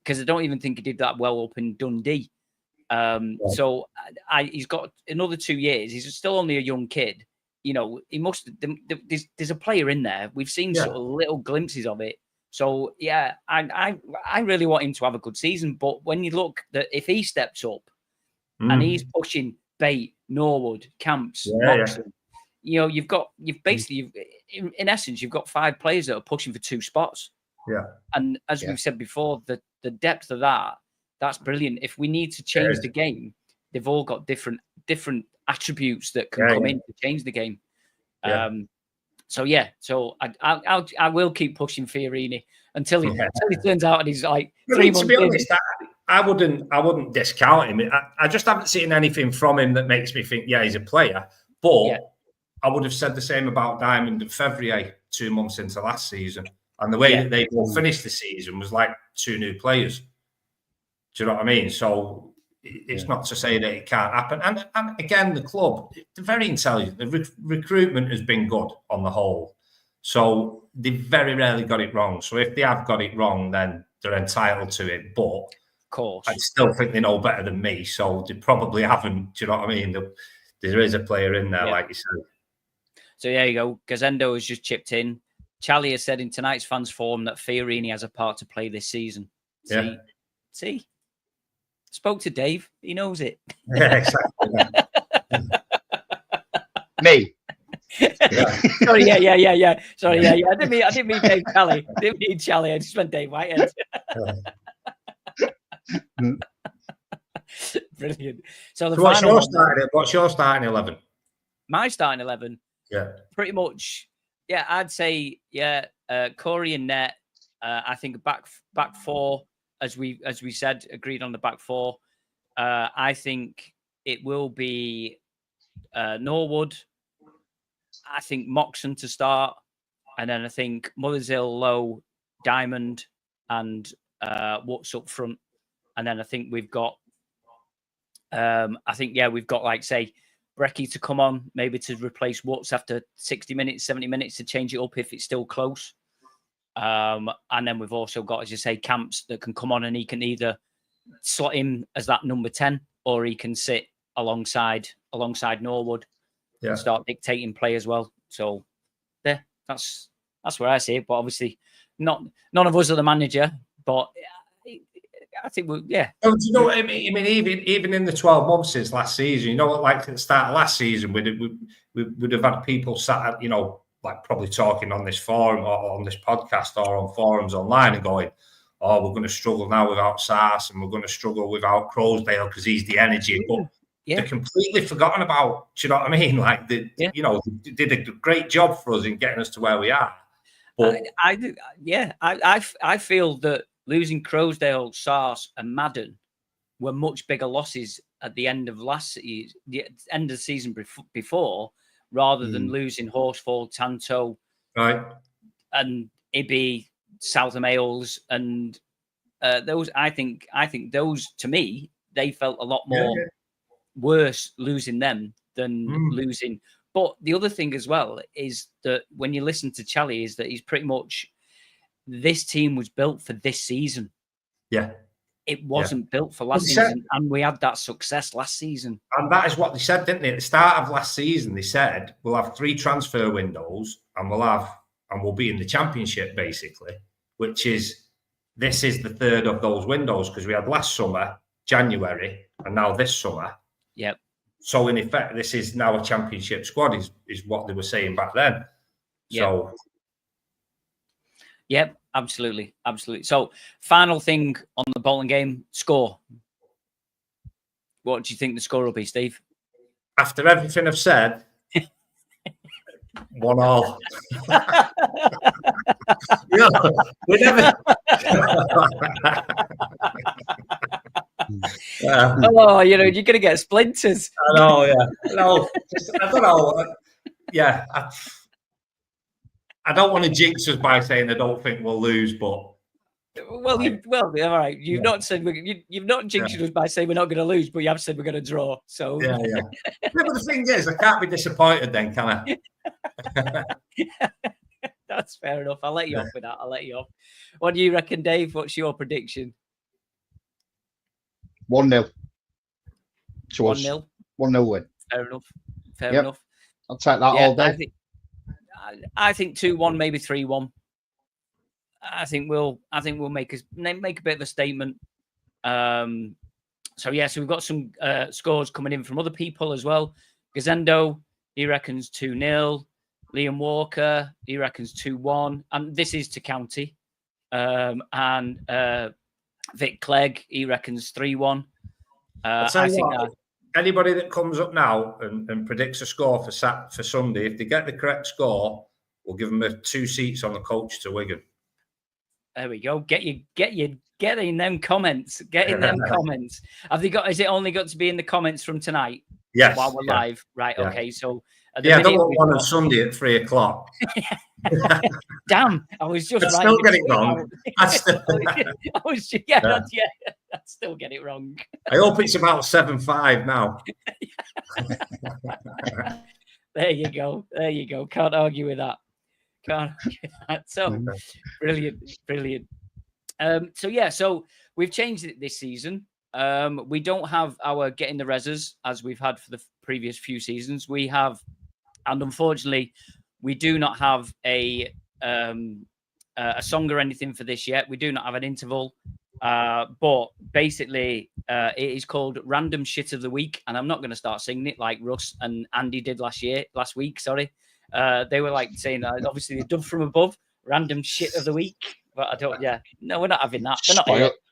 because I don't even think he did that well up in Dundee. So he's got another 2 years. He's still only a young kid. You know, he must. There's a player in there. We've seen sort of little glimpses of it. So yeah, I really want him to have a good season. But when you look that if he steps up and he's pushing Bate, Norwood, Camps, Moxon, you know, you've basically in essence you've got 5 players that are pushing for 2 spots. Yeah. And as we've said before, the depth of that's brilliant. If we need to change the game, they've all got different attributes that can come in to change the game. Yeah. So I will keep pushing Fiorini until he turns out and he's like 3 months. To be honest, I wouldn't discount him. I just haven't seen anything from him that makes me think, he's a player. But I would have said the same about Diamond and Fevrier 2 months into last season. And the way that they both finished the season was like 2 new players. Do you know what I mean? So it's not to say that it can't happen. And again, the club, they're very intelligent. The recruitment has been good on the whole. So they very rarely got it wrong. So if they have got it wrong, then they're entitled to it. But of course, I still think they know better than me. So they probably haven't. Do you know what I mean? There is a player in there, like you said. So there you go. Gazendo has just chipped in. Charlie has said in tonight's fans forum that Fiorini has a part to play this season. See? Spoke to Dave. He knows it. Yeah, exactly. Me. Sorry, yeah. Sorry, yeah. I didn't mean Dave Charlie. I didn't mean Charlie. I just meant Dave Whitehead. Brilliant. So what's your starting 11? My starting 11. Yeah. Pretty much. Yeah, I'd say Corey and Net. I think back 4. As we said, agreed on the back 4. I think it will be Norwood. I think Moxon to start, and then I think Mothersill, Lowe, Diamond, and What's up front. And then I think we've got, we've got like say Brecky to come on, maybe to replace What's after 60 minutes, 70 minutes to change it up if it's still close. And then we've also got, as you say, Camps that can come on and he can either slot him as that number 10 or he can sit alongside Norwood and start dictating play as well. So there, that's where I see it. But obviously, none of us are the manager. But I think Oh, do you know what I mean? I mean, even in the 12 months since last season, you know what? Like at the start of last season, we would have had people sat at, you know, like probably talking on this forum or on this podcast or on forums online and going, oh, we're going to struggle now without Sars and we're going to struggle without Crowsdale because he's the energy. But they're completely forgotten about, do you know what I mean? Like, you know, they did a great job for us in getting us to where we are. But I feel that losing Crowsdale, Sars and Madden were much bigger losses at the end of the end of the season before, rather than losing Horsfall, Tanto, right, and Ibby, Southam Ales, and those. I think those, to me, they felt a lot more worse losing them than losing. But the other thing as well is that when you listen to Charlie, is that he's pretty much, this team was built for this season. Yeah. It wasn't built for last season, and we had that success last season. And that is what they said, didn't they? At the start of last season, they said we'll have 3 transfer windows and we'll be in the championship, basically, which is, this is the third of those windows, because we had last summer, January, and now this summer. Yep. So in effect, this is now a championship squad, is what they were saying back then. Yep. So. Yep, absolutely. So, final thing on the Bolton game, score. What do you think the score will be, Steve? After everything I've said, 1-1. We never. Oh, you're going to get splinters. I know, yeah. No, I don't know. Yeah. I don't want to jinx us by saying I don't think we'll lose, but all right. You've not said you've not jinxed us by saying we're not going to lose, but you have said we're going to draw. So yeah. But the thing is, I can't be disappointed then, can I? That's fair enough. I'll let you off with that. What do you reckon, Dave? What's your prediction? 1-0. 1-0. 1-0 win. Fair enough. I'll take that all day. I think 2-1, maybe 3-1. I think we'll make a bit of a statement. So we've got some scores coming in from other people as well. Gazendo, he reckons 2-0. Liam Walker, he reckons 2-1. And this is to county. And Vic Clegg, he reckons 3-1. Anybody that comes up now and predicts a score for Sunday, if they get the correct score, we'll give them 2 seats on the coach to Wigan. There we go. Get in them comments. Get in them comments. Have they got? Is it only got to be in the comments from tonight? Yes. While we're live, right? Yeah. Okay. So I don't want one on Sunday at 3:00. Damn! I was just I'd still get it wrong. I'd still get it wrong. I hope it's about 7-5 now. There you go. Can't argue with that. So brilliant. So we've changed it this season. We don't have our getting the reses as we've had for the previous few seasons. We have, and unfortunately, we do not have a song or anything for this yet. We do not have an interval. But basically, it is called Random Shit of the Week, and I'm not going to start singing it like Russ and Andy did last week. Sorry, they were like saying obviously they're done from above. Random Shit of the Week, but I don't. Yeah, no, we're not having that.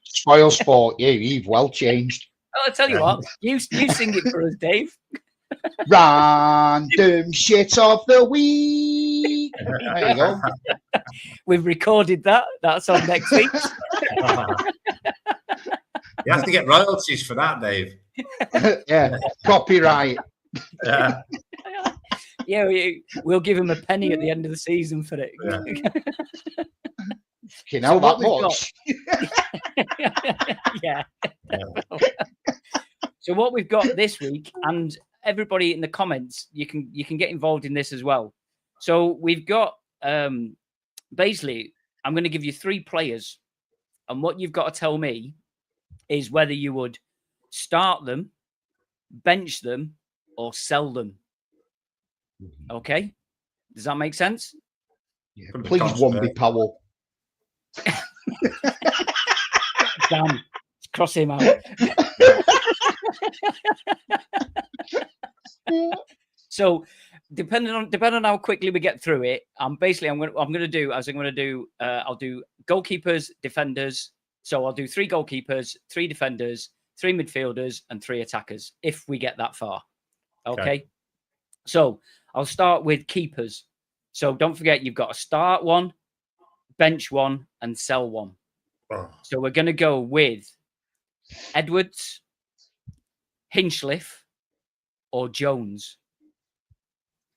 Spoil sport. You've well changed. I'll tell you what. You sing it for us, Dave. Random Shit of the Week. There you go. We've recorded that. That's on next week. You have to get royalties for that, Dave. Yeah, copyright. Yeah. Yeah, we'll give him a penny at the end of the season for it. You know that much. Yeah. So what we've got this week, and everybody in the comments, you can get involved in this as well. So we've got basically, I'm going to give you 3 players, and what you've got to tell me is whether you would start them, bench them, or sell them. Okay, does that make sense? Yeah, please, one be Powell. Damn, cross him out. So, depending on how quickly we get through it, I'll do goalkeepers, defenders. So I'll do 3 goalkeepers, 3 defenders, 3 midfielders, and 3 attackers if we get that far. Okay. So I'll start with keepers. So don't forget, you've got to start 1, bench 1, and sell 1. Oh. So we're going to go with Edwards, Hinchliffe, or Jones.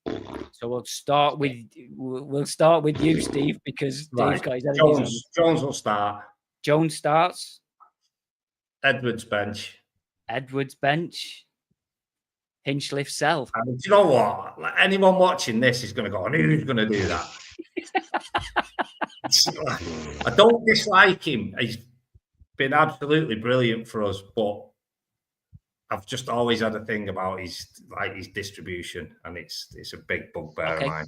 So we'll start with you, Steve, because Dave's got his head in his hands. Jones will start. Jones starts. Edwards bench. Edwards bench. Hinchcliffe sell. And do you know what? Like, anyone watching this is going to go, I knew he was going to do that. I don't dislike him. He's been absolutely brilliant for us, but I've just always had a thing about his distribution, and it's a big bugbear of mine.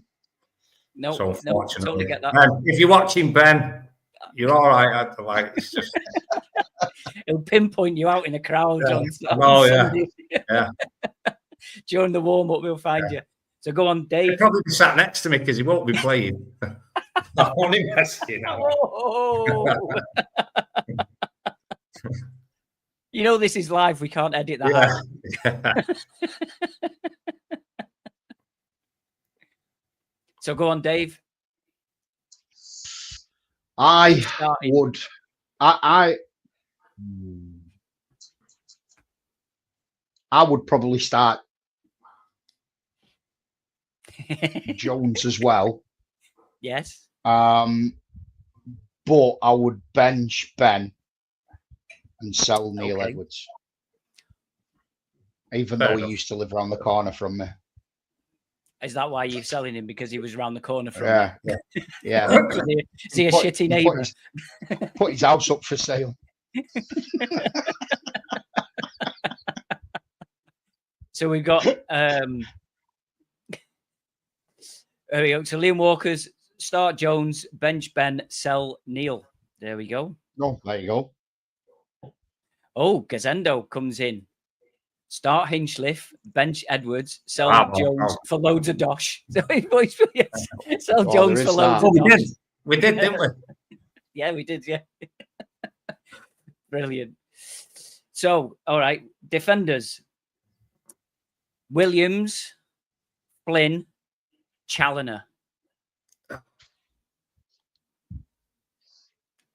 No, so unfortunately, totally get that. Ben, if you're watching, Ben, you're all right. It's just it'll pinpoint you out in a crowd. Yeah. During the warm up, we'll find you. So go on, Dave. He'll probably be sat next to me because he won't be playing. I want him messing out. You know this is live. We can't edit that out. So go on, Dave. I would probably start Jones as well. Yes. But I would bench Ben and sell Neil Edwards. Even though he used to live around the corner from me. Is that why you're selling him? Because he was around the corner from you? Yeah. Is he a shitty neighbour? Put his house up for sale. So we've got there we go. So Liam Walker's start Jones, bench Ben, sell Neil. There we go. Oh, there you go. Oh, Gazendo comes in. Start Hinchcliffe, bench Edwards, sell Jones for loads of dosh. So sell Jones for loads of dosh. We did, didn't we? Yeah, we did, yeah. Brilliant. So, all right, defenders. Williams, Flynn, Challoner.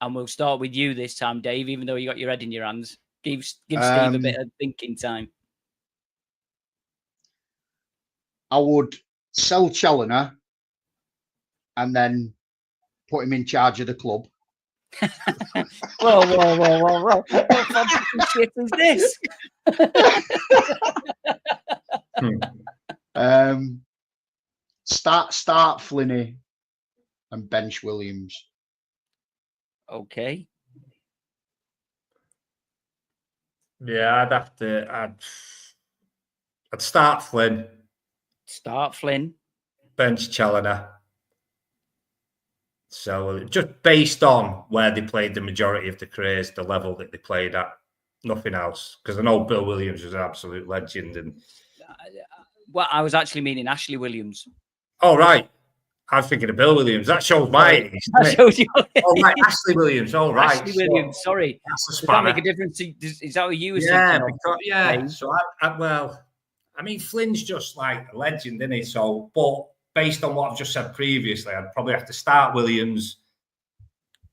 And we'll start with you this time, Dave, even though you got your head in your hands. Give Steve a bit of thinking time. I would sell Challoner and then put him in charge of the club. Whoa. What fantasy shit is this? Start Flinney and bench Williams. Okay. Yeah, I'd start Flynn. Start Flynn. Bench Challoner. So just based on where they played the majority of the careers, the level that they played at, nothing else. Because I know Bill Williams was an absolute legend. And well, I was actually meaning Ashley Williams. Oh, right. I was thinking of Bill Williams. That shows my age. That shows you. Oh, right. Ashley Williams. Oh, right. Ashley Williams. Sorry. That's a Does spanner. that make a difference? Is that what you were thinking of? Because, yeah. So, I mean, Flynn's just like a legend, isn't he? So, but based on what I've just said previously, I'd probably have to start Williams,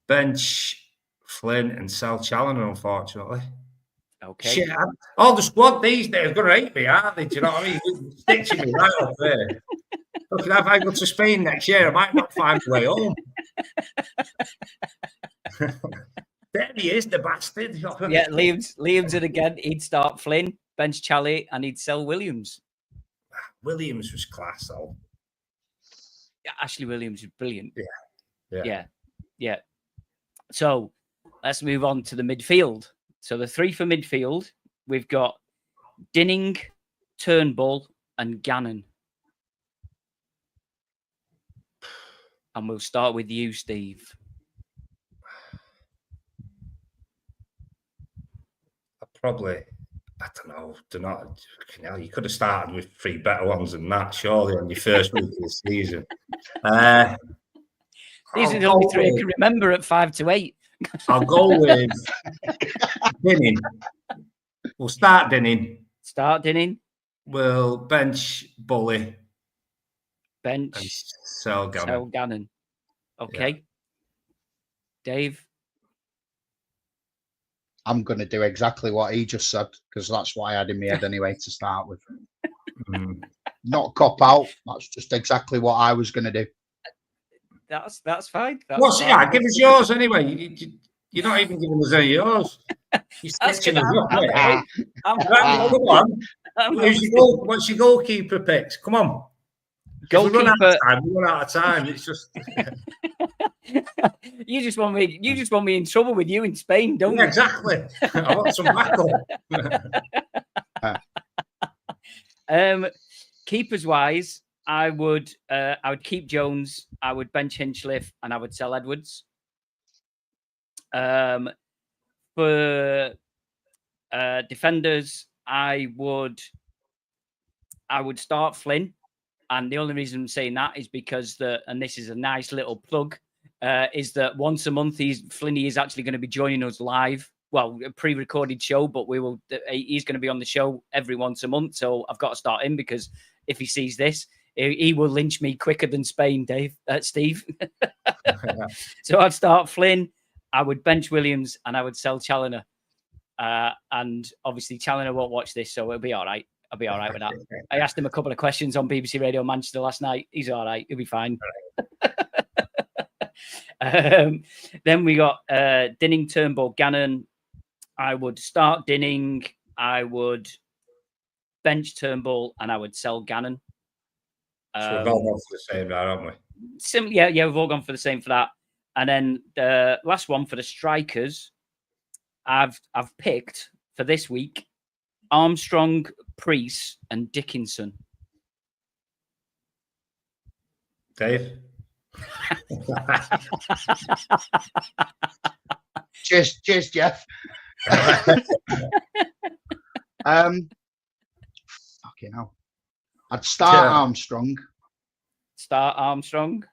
bench Flynn, and sell Challoner, unfortunately. Okay. Shit, all the squad these days are going to hate me, aren't they? Do you know what I mean? Stitching me right up there. Look, if I go to Spain next year, I might not find a way home. There he is, the bastard. Yeah, Liam's it again. He'd start Flynn, bench Charlie, and he'd sell Williams. Williams was class, though. Yeah, Ashley Williams is brilliant. Yeah. So let's move on to the midfield. So the three for midfield, we've got Dinning, Turnbull, and Gannon. And we'll start with you, Steve. I don't know. You could have started with three better ones than that, surely, on your first week of the season. These are the only three I can remember at 5 to 8. I'll go with Dinning. We'll start Dinning. Start Dinning. We'll bench Bully. Bench. And sell Gannon. Sell Gannon. Okay. Yeah. Dave. I'm going to do exactly what he just said because that's what I had in my head anyway to start with. not cop out. That's just exactly what I was going to do. That's fine. What's it? Yeah, give us yours anyway. You're not even giving us any of yours. You're stitching us up, mate. Right, come on. What's your goalkeeper picks? Come on. Goalkeeper. We run out of time. It's just. You just want me in trouble with you in Spain, don't you? Exactly. I want some backup. Keepers wise, I would keep Jones, I would bench Hinchliffe, and I would sell Edwards. For defenders, I would start Flynn, and the only reason I'm saying that is because and this is a nice little plug, is that once a month Flinny is actually going to be joining us live. Well, a pre-recorded show, but he's going to be on the show every once a month. So I've got to start him, because if he sees this, he will lynch me quicker than Spain, Steve. So I'd start Flynn, I would bench Williams, and I would sell Challoner. And obviously Challoner won't watch this, so it'll be all right. I'll be all right with that. I asked him a couple of questions on BBC Radio Manchester last night. He's all right. He'll be fine. Then we got Dinning, Turnbull, Gannon. I would start Dinning. I would bench Turnbull, and I would sell Gannon. So we've all gone for the same, aren't we? Yeah, we've all gone for the same for that. And then the last one for the strikers, I've picked for this week Armstrong, Priest, and Dickinson. Dave? Cheers, Jeff. Fucking hell. I'd start Armstrong. Start Armstrong.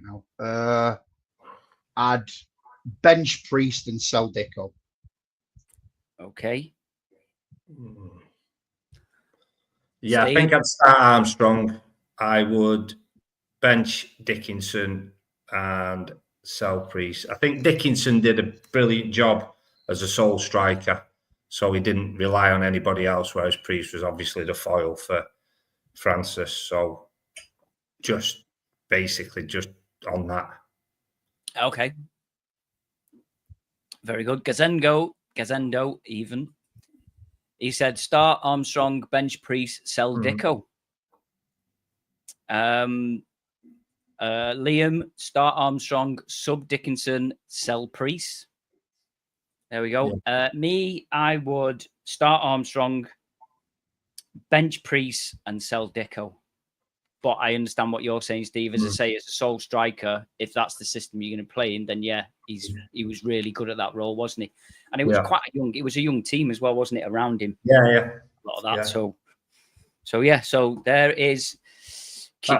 No. I'd bench Priest and sell Dicko. Okay. Yeah, Steve? I think I'd start Armstrong. I would bench Dickinson and sell Priest. I think Dickinson did a brilliant job as a sole striker, so he didn't rely on anybody else, whereas Priest was obviously the foil for Francis. So just on that. Okay. Very good. Gazendo even. He said start Armstrong, bench Priest, sell Dicko. Liam, start Armstrong, sub Dickinson, sell Priest. There we go. Yeah. Me, I would start Armstrong, bench Priest, and sell Dicko. But I understand what you're saying, Steve. As I say, as a sole striker, if that's the system you're going to play in, then yeah, he was really good at that role, wasn't he? And it was it was a young team as well, wasn't it, around him? Yeah. A lot of that. Yeah. So there is Q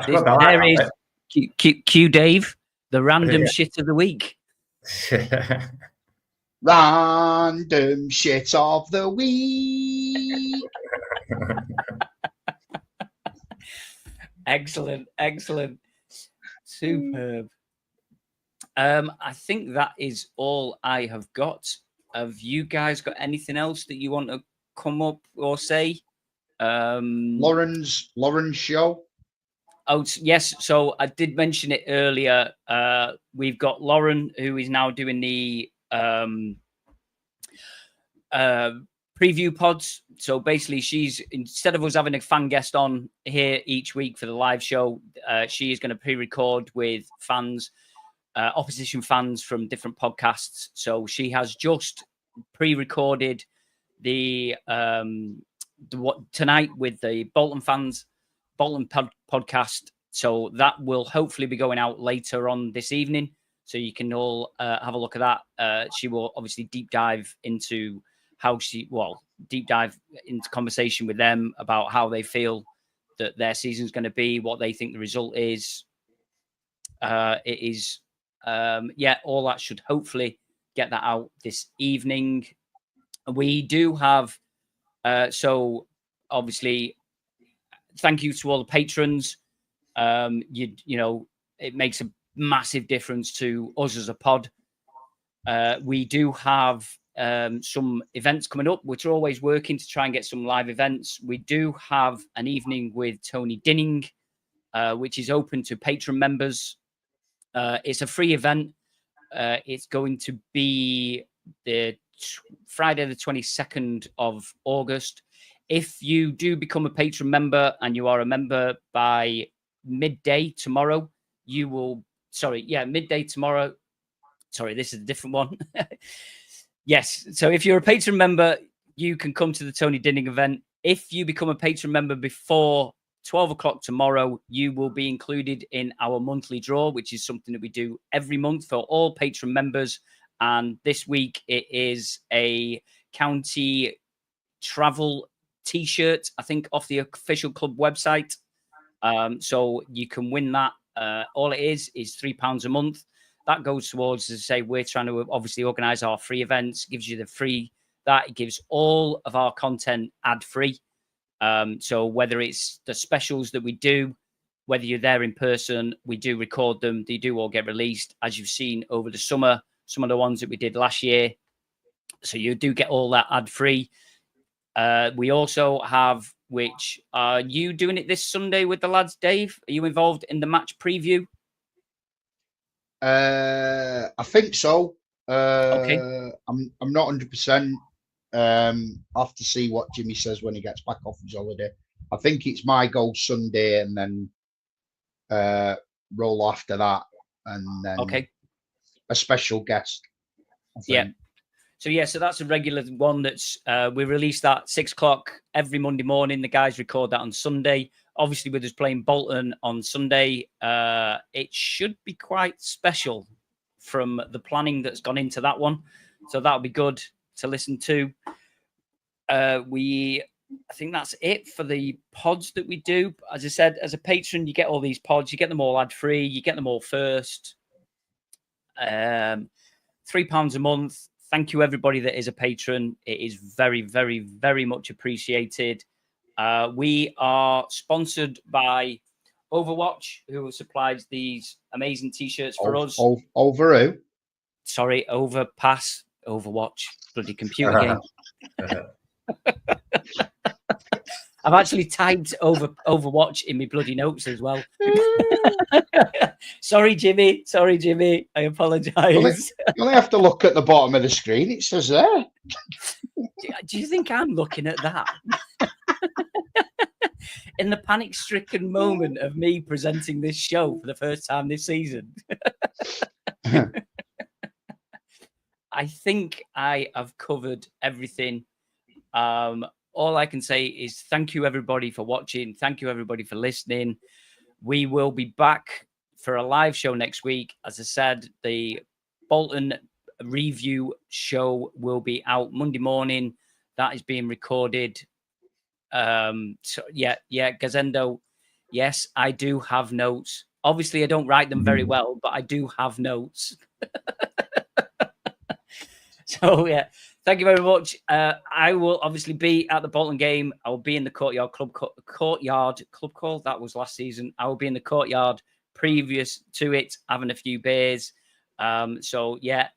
Dave, the random shit of the week. Random shit of the week. Excellent. Superb. I think that is all I have got. Have you guys got anything else that you want to come up or say? Lauren's show. Oh, yes. So I did mention it earlier. We've got Lauren, who is now doing the preview pods. So basically, she's, instead of us having a fan guest on here each week for the live show, she is going to pre-record with fans, opposition fans from different podcasts. So she has just pre-recorded the tonight with the Bolton fans, Bolton podcast. So that will hopefully be going out later on this evening. So you can all have a look at that. She will obviously deep dive into conversation with them about how they feel that their season's going to be, what they think the result is. All that should hopefully get that out this evening. We do have, so obviously, thank you to all the patrons. It makes a massive difference to us as a pod. We do have some events coming up, which are always working to try and get some live events. We do have an evening with Tony Dinning, which is open to patron members. It's a free event. It's going to be the Friday, the 22nd of August. If you do become a patron member and you are a member by midday tomorrow, you will, midday tomorrow. Sorry, this is a different one. Yes. So if you're a patron member, you can come to the Tony Dinning event. If you become a patron member before 12 o'clock tomorrow, you will be included in our monthly draw, which is something that we do every month for all patron members. And this week it is a county travel T-shirt, I think, off the official club website. So you can win that. All it is £3 a month. That goes towards, as I say, we're trying to obviously organise our free events. Gives you the free that. It gives all of our content ad-free. So whether it's the specials that we do, whether you're there in person, we do record them. They do all get released, as you've seen over the summer. Some of the ones that we did last year. So you do get all that ad-free. We also have, which are you doing it this Sunday with the lads, Dave? Are you involved in the match preview? I think so. Okay. I'm not 100%. I'll have to see what Jimmy says when he gets back off his holiday. I think it's my goal Sunday and then roll after that, and then a special guest. Yeah. So that's a regular one. That's we release that 6 o'clock every Monday morning. The guys record that on Sunday. Obviously, with us playing Bolton on Sunday, it should be quite special from the planning that's gone into that one. So that'll be good to listen to. I think that's it for the pods that we do. As I said, as a patron, you get all these pods. You get them all ad-free. You get them all first. £3 a month. Thank you, everybody that is a patron. It is very, very, very much appreciated. We are sponsored by Overwatch, who supplies these amazing T-shirts for us. Over who? Sorry, Overpass. Overwatch. Bloody computer game. I've actually typed Overwatch in my bloody notes as well. Sorry, Jimmy. I apologise. You only have to look at the bottom of the screen. It says there. Do you think I'm looking at that? In the panic-stricken moment of me presenting this show for the first time this season. I think I have covered everything. All I can say is thank you, everybody, for watching. Thank you, everybody, for listening. We will be back for a live show next week. As I said, the Bolton review show will be out Monday morning. That is being recorded. Gazendo. Yes, I do have notes. Obviously, I don't write them very well, but I do have notes. So, yeah. Thank you very much. I will obviously be at the Bolton game. I will be in the Courtyard Club Call. That was last season. I will be in the Courtyard previous to it, having a few beers. So, yeah,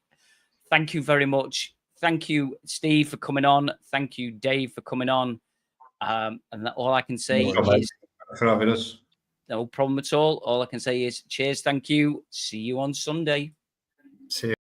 thank you very much. Thank you, Steve, for coming on. Thank you, Dave, for coming on. And all I can say is... for having us. No problem at all. All I can say is cheers, thank you. See you on Sunday. See you.